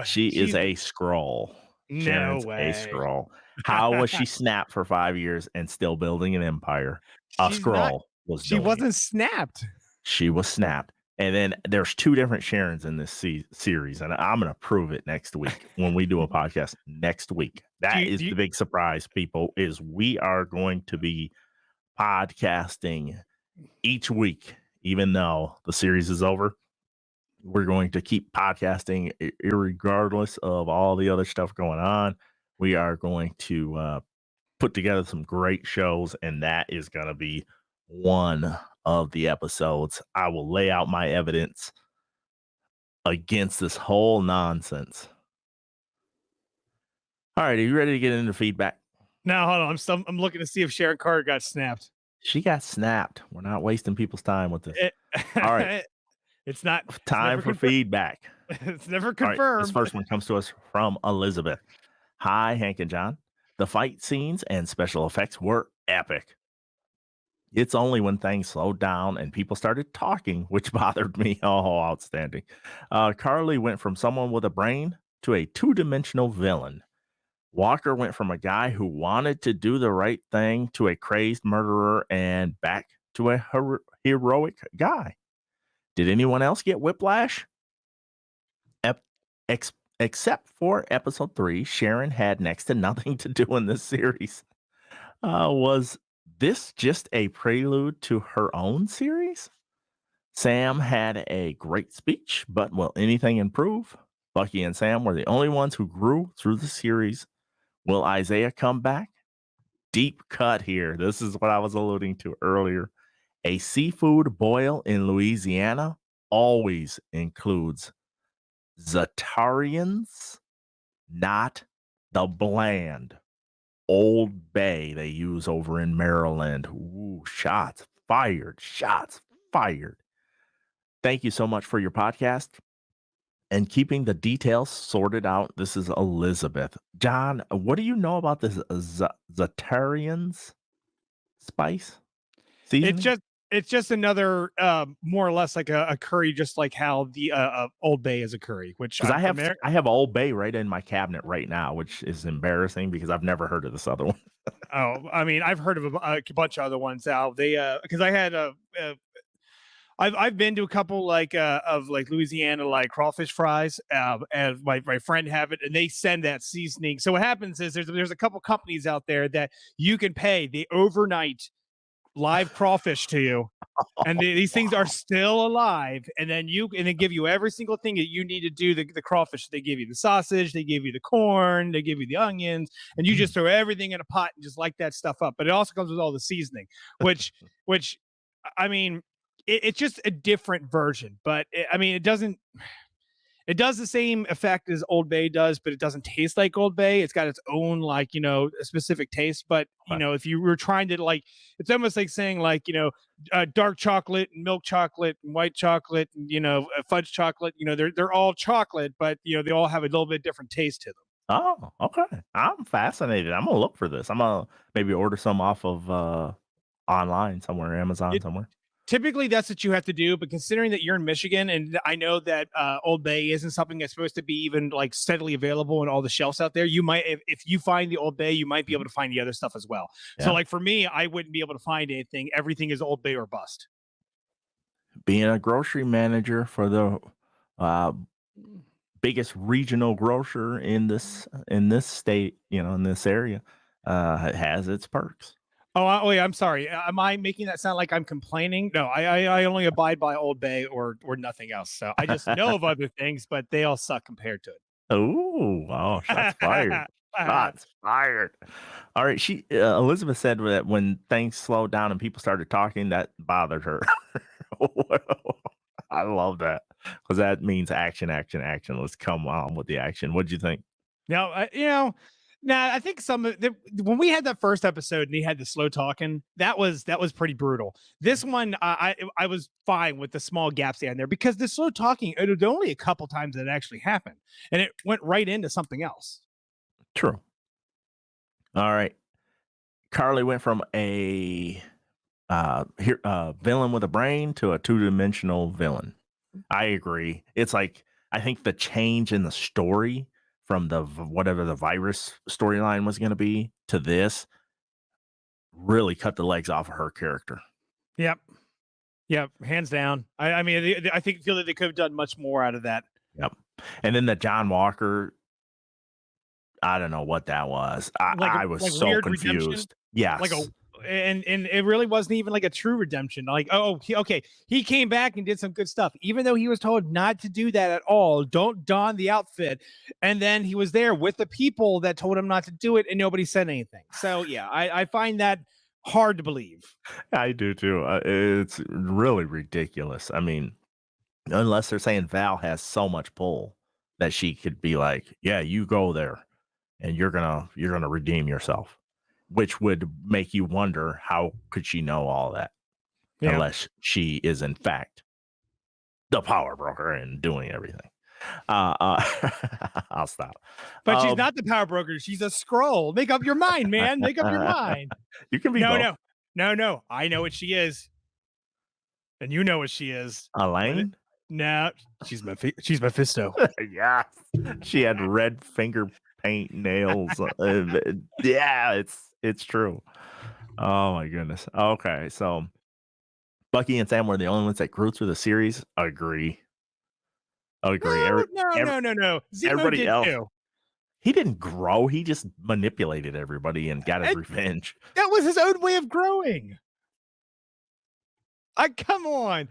she is a Skrull. No way. A Skrull. How was she snapped for 5 years and still building an empire? A Skrull was. She wasn't snapped. She was snapped. And then there's 2 different Sharons in this series, and I'm going to prove it next week when we do a podcast next week. That is the big surprise, people, is we are going to be podcasting each week, even though the series is over. We're going to keep podcasting regardless of all the other stuff going on. We are going to put together some great shows, and that is going to be one of the episodes. I will lay out my evidence against this whole nonsense. All right, are you ready to get into feedback? Now, hold on. I'm looking to see if Sharon Carter got snapped. She got snapped. We're not wasting people's time with this. All right. It's not time for feedback. It's never confirmed. All right, this first one comes to us from Elizabeth. Hi, Hank and John. The fight scenes and special effects were epic. It's only when things slowed down and people started talking, which bothered me. Oh, outstanding. Carly went from someone with a brain to a 2-dimensional villain. Walker went from a guy who wanted to do the right thing to a crazed murderer and back to a heroic guy. Did anyone else get whiplash? Except for episode 3, Sharon had next to nothing to do in this series. Was this just a prelude to her own series? Sam had a great speech, but will anything improve? Bucky and Sam were the only ones who grew through the series. Will Isaiah come back? Deep cut here. This is what I was alluding to earlier. A seafood boil in Louisiana always includes Zatarians, not the bland Old Bay they use over in Maryland. Ooh, shots fired. Thank you so much for your podcast and keeping the details sorted out. This is Elizabeth. John, what do you know about this Zatarians spice seasoning? It's just another more or less like a curry, just like how the Old Bay is a curry. Which I have Old Bay right in my cabinet right now, which is embarrassing because I've never heard of this other one. Oh, I mean, I've heard of a bunch of other ones out. They because I had I've been to a couple of Louisiana crawfish fries, and my friend have it, and they send that seasoning. So what happens is there's a couple companies out there that you can pay the overnight live crawfish to you, and these things are still alive, and then they give you every single thing that you need to do the crawfish. They give you the sausage, they give you the corn, they give you the onions, and you just throw everything in a pot and just light that stuff up. But it also comes with all the seasoning, which I mean, it's just a different version. But it doesn't. It does the same effect as Old Bay does, but it doesn't taste like Old Bay. It's got its own a specific taste. But if you were trying to it's almost like saying dark chocolate and milk chocolate and white chocolate and fudge chocolate. They're all chocolate, but they all have a little bit different taste to them. Oh, okay. I'm fascinated. I'm gonna look for this. I'm gonna maybe order some off of online somewhere, Amazon somewhere. Typically, that's what you have to do. But considering that you're in Michigan, and I know that Old Bay isn't something that's supposed to be even steadily available on all the shelves out there, you might, if you find the Old Bay, you might be able to find the other stuff as well. Yeah. So for me, I wouldn't be able to find anything. Everything is Old Bay or bust. Being a grocery manager for the biggest regional grocer in this state, in this area, it has its perks. Oh, yeah, I'm sorry. Am I making that sound like I'm complaining? No, I only abide by Old Bay or nothing else. So I just know of other things, but they all suck compared to it. Oh, wow. Shots fired. Shots fired. All right. Elizabeth said that when things slowed down and people started talking, that bothered her. I love that because that means action. Let's come on with the action. What'd you think? Now, I think when we had that first episode and he had the slow talking, that was pretty brutal. This one, I was fine with the small gaps they had there because the slow talking, it was only a couple times that it actually happened, and it went right into something else. True. All right. Carly went from a villain with a brain to a 2-dimensional villain. I agree. It's I think the change in the story from whatever the virus storyline was going to be to this really cut the legs off of her character. Yep. Yeah, hands down. I mean, I feel that they could have done much more out of that. Yep. And then the John Walker, I don't know what that was. I was Like so weird redemption. confused. Like Yes. and it really wasn't even like a true redemption. Like, okay, he came back and did some good stuff, even though he was told not to do that at all. Don't don the outfit, and then he was there with the people that told him not to do it, and nobody said anything. So yeah, I find that hard to believe. I do too. It's really ridiculous. I mean, unless they're saying Val has so much pull that she could be like, "Yeah, you go there, and you're gonna redeem yourself," which would make you wonder how could she know all that Yeah, unless she is in fact the power broker and doing everything. I'll stop. but she's not the power broker. She's a scroll. Make up your mind, man. Make up your mind. You can be both. No. I know what she is, and you know what she is. Elaine? No, she's Mephisto. Yeah, she had red finger paint nails. Yeah, it's true. Oh my goodness. Okay, so Bucky and Sam were the only ones that grew through the series. Agree. No. Zemo everybody did else, too. he didn't grow. He just manipulated everybody and got his revenge. That was his own way of growing. Come on.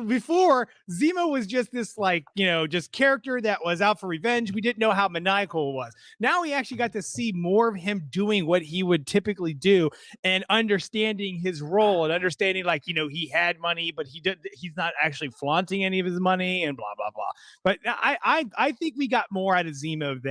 Before, Zemo was just this, like, just character that was out for revenge. We didn't know how maniacal it was. Now we actually got to see more of him doing what he would typically do and understanding his role and understanding, like, he had money, but he's not actually flaunting any of his money and blah, blah, blah. But I think we got more out of Zemo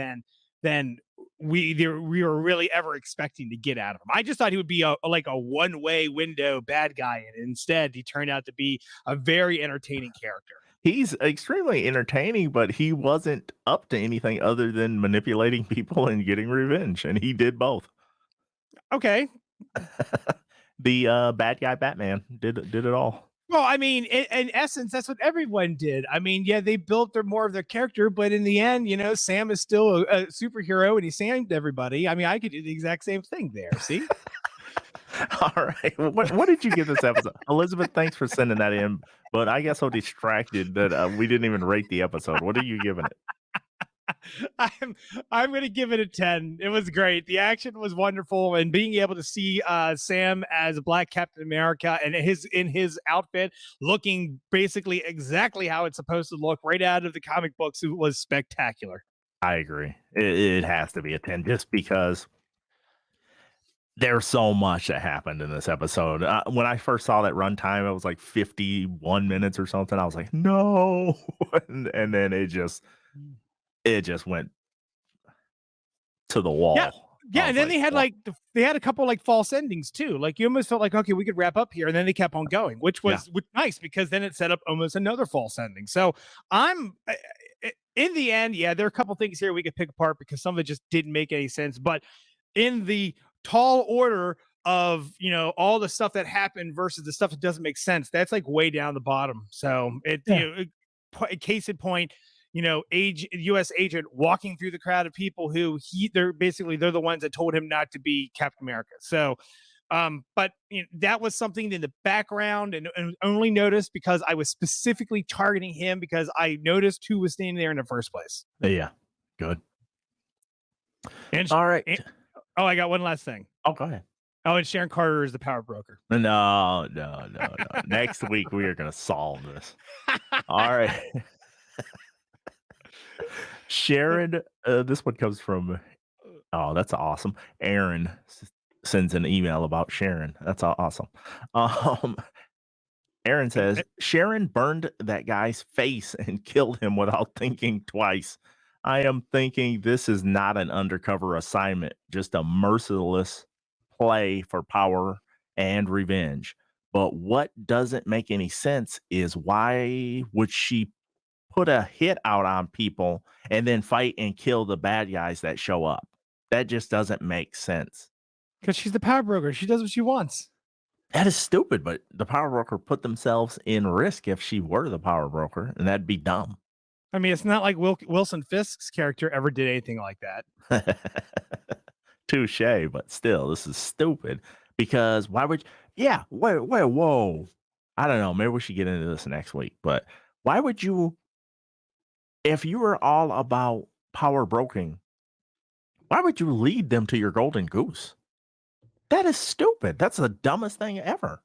than we were really ever expecting to get out of him. I just thought he would be a one-way window bad guy, and instead he turned out to be a very entertaining character. He's extremely entertaining, but he wasn't up to anything other than manipulating people and getting revenge, and he did both. Okay. The bad guy Batman did it all. Well, I mean, in essence, that's what everyone did. I mean, yeah, they built more of their character, but in the end, Sam is still a superhero and he saved everybody. I mean, I could do the exact same thing there. See? All right. What did you give this episode? Elizabeth, thanks for sending that in. But I got so distracted that we didn't even rate the episode. What are you giving it? I'm going to give it a 10. It was great. The action was wonderful, and being able to see Sam as Black Captain America and in his outfit looking basically exactly how it's supposed to look right out of the comic books was spectacular. I agree. It has to be a 10 just because there's so much that happened in this episode. When I first saw that runtime, it was like 51 minutes or something. I was like, no. and then it just went to the wall. Yeah, and then they had they had a couple like false endings too. Like you almost felt like, okay, we could wrap up here, and then they kept on going, which was nice because then it set up almost another false ending. So in the end, yeah, there are a couple things here we could pick apart because some of it just didn't make any sense. But in the tall order of all the stuff that happened versus the stuff that doesn't make sense, that's like way down the bottom. So case in point, U.S. agent walking through the crowd of people who they're the ones that told him not to be Captain America. So, but that was something in the background and only noticed because I was specifically targeting him because I noticed who was standing there in the first place. Yeah, good. All right. I got one last thing. Oh, go ahead. Oh, and Sharon Carter is the power broker. No. Next week we are going to solve this. All right. Sharon, this one comes from, oh, that's awesome. Aaron sends an email about Sharon. That's awesome. Aaron says, Sharon burned that guy's face and killed him without thinking twice. I am thinking this is not an undercover assignment, just a merciless play for power and revenge. But what doesn't make any sense is why would she put a hit out on people and then fight and kill the bad guys that show up? That just doesn't make sense. Because she's the power broker. She does what she wants. That is stupid, but the power broker put themselves in risk if she were the power broker, and that'd be dumb. I mean, it's not like Wilson Fisk's character ever did anything like that. Touche, but still, this is stupid because why would whoa. I don't know. Maybe we should get into this next week. But why would you, if you were all about power broking, why would you lead them to your golden goose? That is stupid. That's the dumbest thing ever.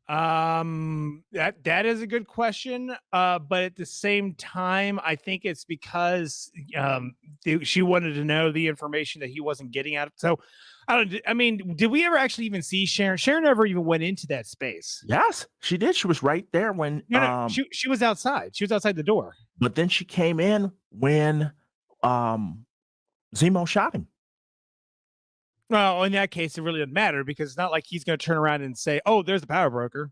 That is a good question. But at the same time, I think it's because she wanted to know the information that he wasn't getting out. So I mean, did we ever actually even see Sharon? Sharon never even went into that space. Yes, she did. She was right there when No, she was outside. She was outside the door. but then she came in when Zemo shot him. Well, in that case, it really doesn't matter because it's not like he's going to turn around and say, "Oh, there's the power broker."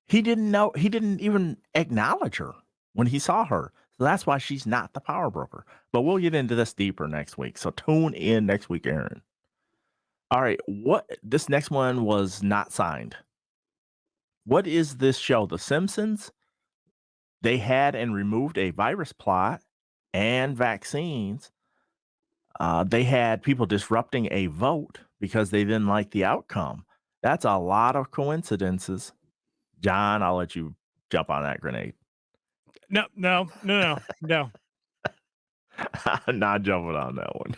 He didn't know. He didn't even acknowledge her when he saw her. So that's why she's not the power broker. But we'll get into this deeper next week. So tune in next week, Aaron. All right. This next one was not signed. What is this show? The Simpsons? They had and removed a virus plot and vaccines. They had people disrupting a vote because they didn't like the outcome. That's a lot of coincidences. John, I'll let you jump on that grenade. No. I'm not jumping on that one.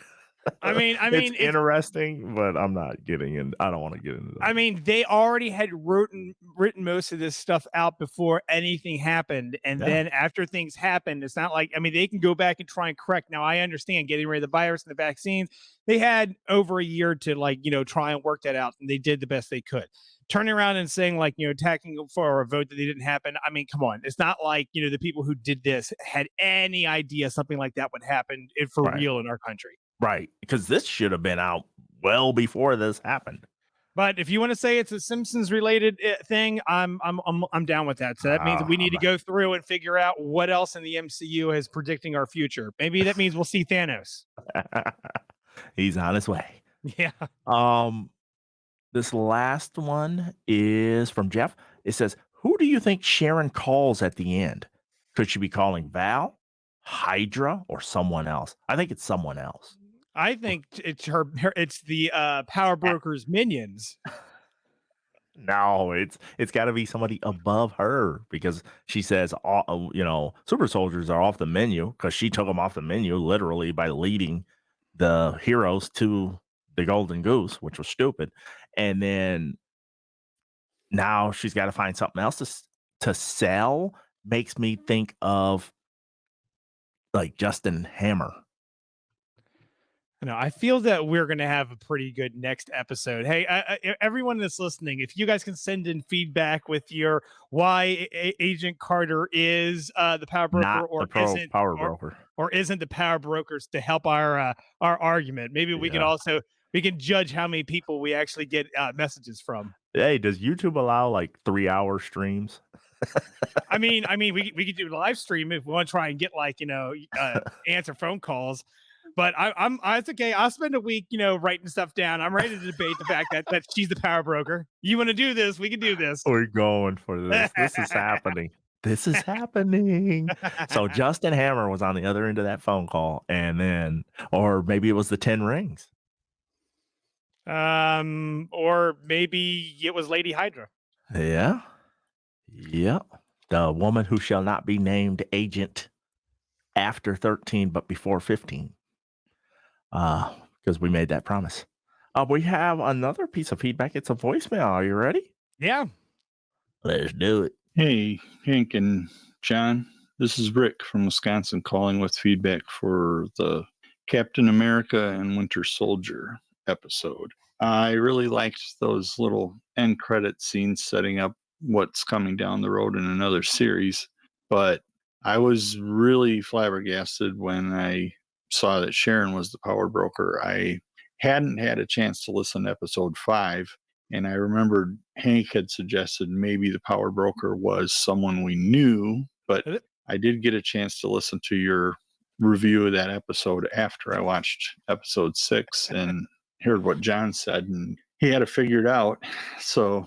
I mean, it's interesting, but I'm not getting in. I don't want to get into that. I mean, they already had written most of this stuff out before anything happened. And then after things happened, it's not like, I mean, they can go back and try and correct. Now, I understand getting rid of the virus and the vaccines. They had over a year to try and work that out. And they did the best they could. Turning around and saying attacking for a vote that they didn't happen. I mean, come on. It's not like, the people who did this had any idea something like that would happen for real in our country. Right. Because this should have been out well before this happened. But if you want to say it's a Simpsons related thing, I'm down with that. So that means we need to go through and figure out what else in the MCU is predicting our future. Maybe that means we'll see Thanos. He's on his way. Yeah. This last one is from Jeff. It says, who do you think Sharon calls at the end? Could she be calling Val, Hydra, or someone else? I think it's someone else. I think it's her it's the power broker's minions. No, it's got to be somebody above her because she says, super soldiers are off the menu because she took them off the menu literally by leading the heroes to the golden goose, which was stupid. And then now she's got to find something else to sell. Makes me think of like Justin Hammer. I feel that we're going to have a pretty good next episode. Hey, everyone that's listening, if you guys can send in feedback with your why Agent Carter is the power broker or isn't the power brokers to help our argument. Maybe we can judge how many people we actually get messages from. Hey, does YouTube allow like 3-hour streams? I mean, we could do a live stream if we want to try and get answer phone calls. But it's okay. I'll spend a week, writing stuff down. I'm ready to debate the fact that she's the power broker. You want to do this? We can do this. We're going for this. This is happening. This is happening. So Justin Hammer was on the other end of that phone call, and then, or maybe it was the 10 rings. Or maybe it was Lady Hydra. Yeah. Yep. The woman who shall not be named agent after 13, but before 15. Because we made that promise. We have another piece of feedback. It's a voicemail. Are you ready? Yeah. Let's do it. Hey, Hank and John. This is Rick from Wisconsin calling with feedback for the Captain America and Winter Soldier episode. I really liked those little end credit scenes setting up what's coming down the road in another series, but I was really flabbergasted when I saw that Sharon was the power broker. I hadn't had a chance to listen to episode 5, and I remembered Hank had suggested maybe the power broker was someone we knew, but I did get a chance to listen to your review of that episode after I watched episode 6 and heard what John said, and he had it figured out. So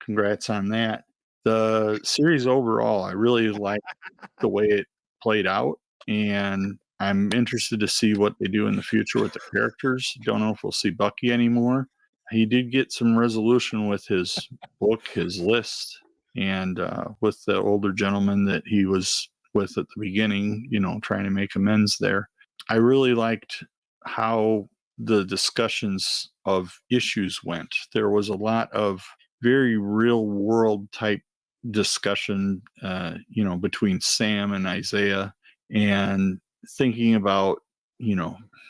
congrats on that. The series overall, I really liked the way it played out, and I'm interested to see what they do in the future with the characters. Don't know if we'll see Bucky anymore. He did get some resolution with his book, his list, and with the older gentleman that he was with at the beginning, trying to make amends there. I really liked how the discussions of issues went. There was a lot of very real world type discussion, between Sam and Isaiah, and thinking about,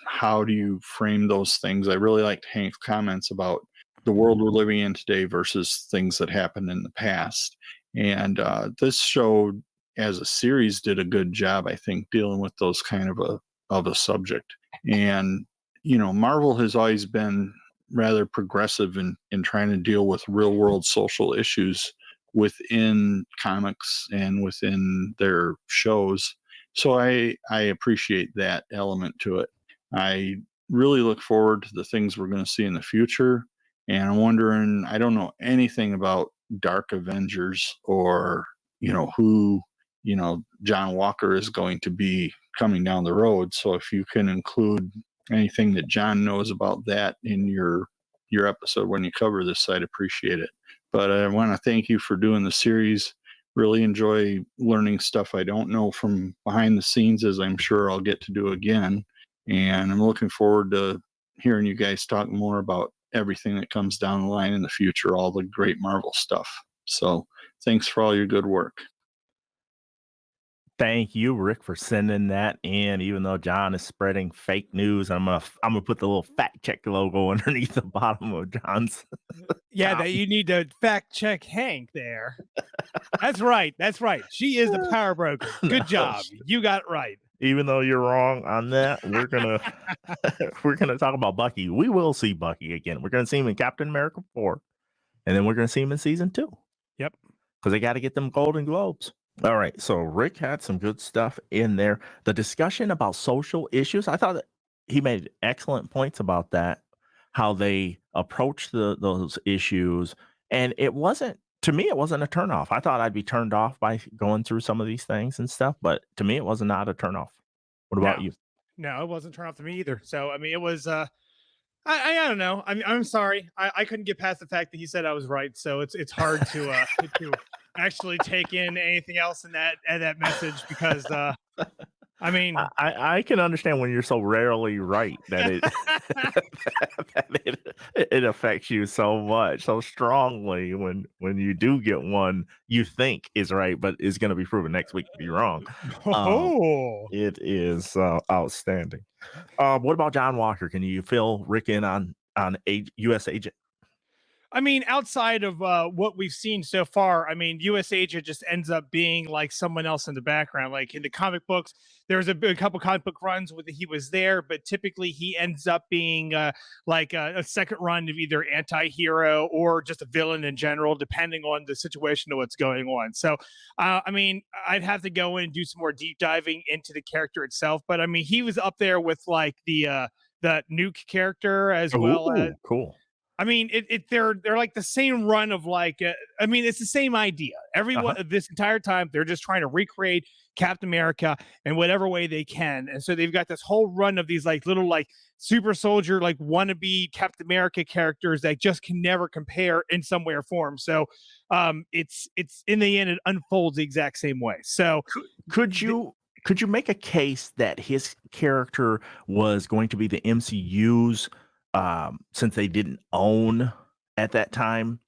how do you frame those things. I really liked Hank's comments about the world we're living in today versus things that happened in the past. And this show as a series did a good job, I think, dealing with those kind of a subject. And, Marvel has always been rather progressive in trying to deal with real world social issues within comics and within their shows. So I appreciate that element to it. I really look forward to the things we're going to see in the future. And I'm wondering, I don't know anything about Dark Avengers or, who, John Walker is going to be coming down the road. So if you can include anything that John knows about that in your episode when you cover this, I'd appreciate it. But I want to thank you for doing the series. Really enjoy learning stuff I don't know from behind the scenes, as I'm sure I'll get to do again. And I'm looking forward to hearing you guys talk more about everything that comes down the line in the future, all the great Marvel stuff. So thanks for all your good work. Thank you, Rick, for sending that in. Even though John is spreading fake news, I'm gonna put the little fact check logo underneath the bottom of John's. Yeah, that you need to fact check Hank there. That's right. She is the power broker. Good job. You got it right. Even though you're wrong on that, we're gonna talk about Bucky. We will see Bucky again. We're gonna see him in Captain America 4, and then we're gonna see him in season 2. Yep. Because they got to get them Golden Globes. All right, so Rick had some good stuff in there. The discussion about social issues, I thought that he made excellent points about that, how they approach those issues. And it wasn't, to me, it wasn't a turnoff. I thought I'd be turned off by going through some of these things and stuff, but to me, it was not a turnoff. What about you? No, it wasn't turned off to me either. So, I mean, it was, I don't know. I'm sorry. I couldn't get past the fact that he said I was right. So it's hard to actually take in anything else in that message because I mean, I can understand when you're so rarely right that it affects you so much, so strongly when you do get one you think is right, but is going to be proven next week to be wrong. It is outstanding. What about John Walker? Can you fill Rick in on U.S. Agent? I mean, outside of what we've seen so far, I mean, U.S. Agent just ends up being like someone else in the background. Like in the comic books, there's a couple comic book runs where he was there, but typically he ends up being like a second run of either anti-hero or just a villain in general, depending on the situation of what's going on. So, I mean, I'd have to go in and do some more deep diving into the character itself. But I mean, he was up there with like the Nuke character as well as cool. I mean, they're like the same run of like, I mean, it's the same idea. Everyone this entire time, they're just trying to recreate Captain America in whatever way they can. And so they've got this whole run of these like little like super soldier, like wannabe Captain America characters that just can never compare in some way or form. So it's in the end, it unfolds the exact same way. So could you make a case that his character was going to be the MCU's, since they didn't own at that time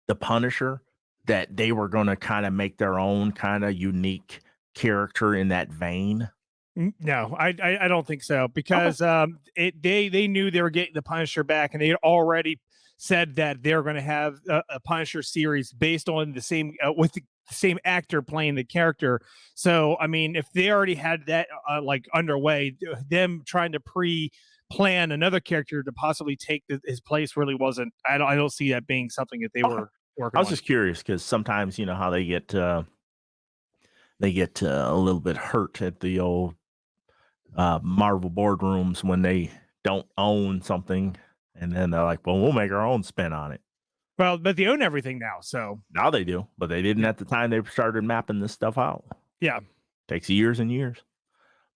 the Punisher, that they were going to kind of make their own kind of unique character in that vein? No, I don't think so, because they knew they were getting the Punisher back, and they had already said that they're going to have a Punisher series based on the same with the same actor playing the character. So I mean, if they already had that like underway, them trying to plan another character to possibly take his place really wasn't. I don't see that being something that they were working on. I was just curious because sometimes you know how they get a little bit hurt at the old Marvel boardrooms when they don't own something, and then they're like, "Well, we'll make our own spin on it." Well, but they own everything now, so now they do, but they didn't at the time they started mapping this stuff out. Yeah, takes years and years.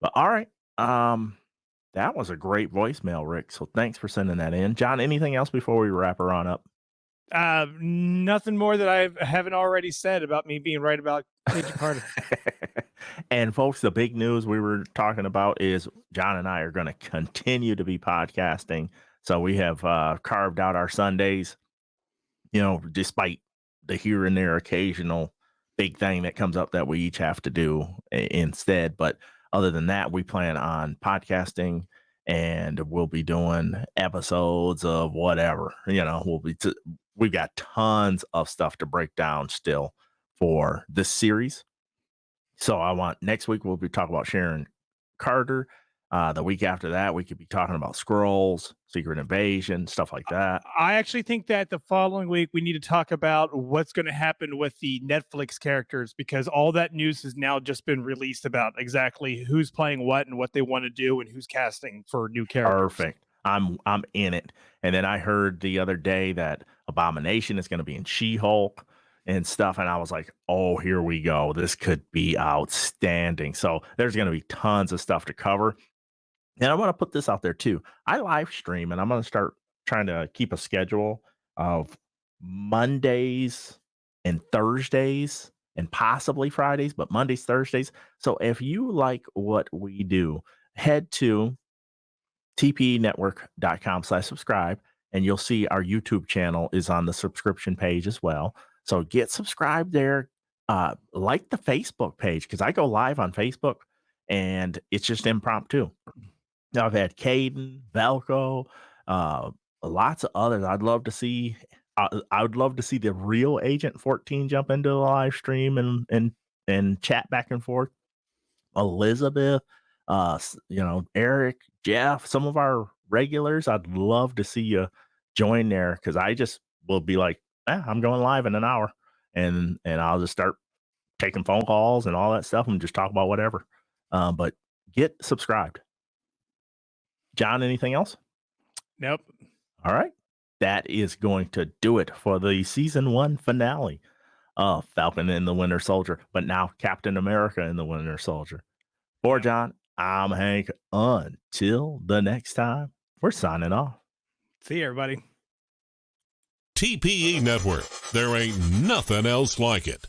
But all right, that was a great voicemail, Rick. So thanks for sending that in. John, anything else before we wrap her on up? Nothing more that I haven't already said about me being right about Agent Carter. And folks, the big news we were talking about is John and I are going to continue to be podcasting. So we have carved out our Sundays, despite the here and there occasional big thing that comes up that we each have to do instead. But other than that, we plan on podcasting, and we'll be doing episodes of whatever, we've got tons of stuff to break down still for this series. So next week we'll be talking about Sharon Carter. The week after that, we could be talking about Skrulls, Secret Invasion, stuff like that. I actually think that the following week we need to talk about what's going to happen with the Netflix characters, because all that news has now just been released about exactly who's playing what and what they want to do and who's casting for new characters. Perfect. I'm in it. And then I heard the other day that Abomination is going to be in She-Hulk and stuff, and I was like, oh, here we go. This could be outstanding. So there's going to be tons of stuff to cover. And I want to put this out there too. I live stream, and I'm going to start trying to keep a schedule of Mondays and Thursdays and possibly Fridays, but Mondays, Thursdays. So if you like what we do, head to tpnetwork.com/subscribe, and you'll see our YouTube channel is on the subscription page as well. So get subscribed there. Like the Facebook page, because I go live on Facebook, and it's just impromptu. Now I've had Caden, Velco, lots of others. I'd love to see. I would love to see the real Agent 14 jump into the live stream and chat back and forth. Elizabeth, Eric, Jeff, some of our regulars. I'd love to see you join there, because I just will be like, I'm going live in an hour, and I'll just start taking phone calls and all that stuff and just talk about whatever. But get subscribed. John, anything else? Nope. All right. That is going to do it for the season 1 finale of Falcon and the Winter Soldier, but now Captain America and the Winter Soldier. For John, I'm Hank. Until the next time, we're signing off. See you, everybody. TPE Network. There ain't nothing else like it.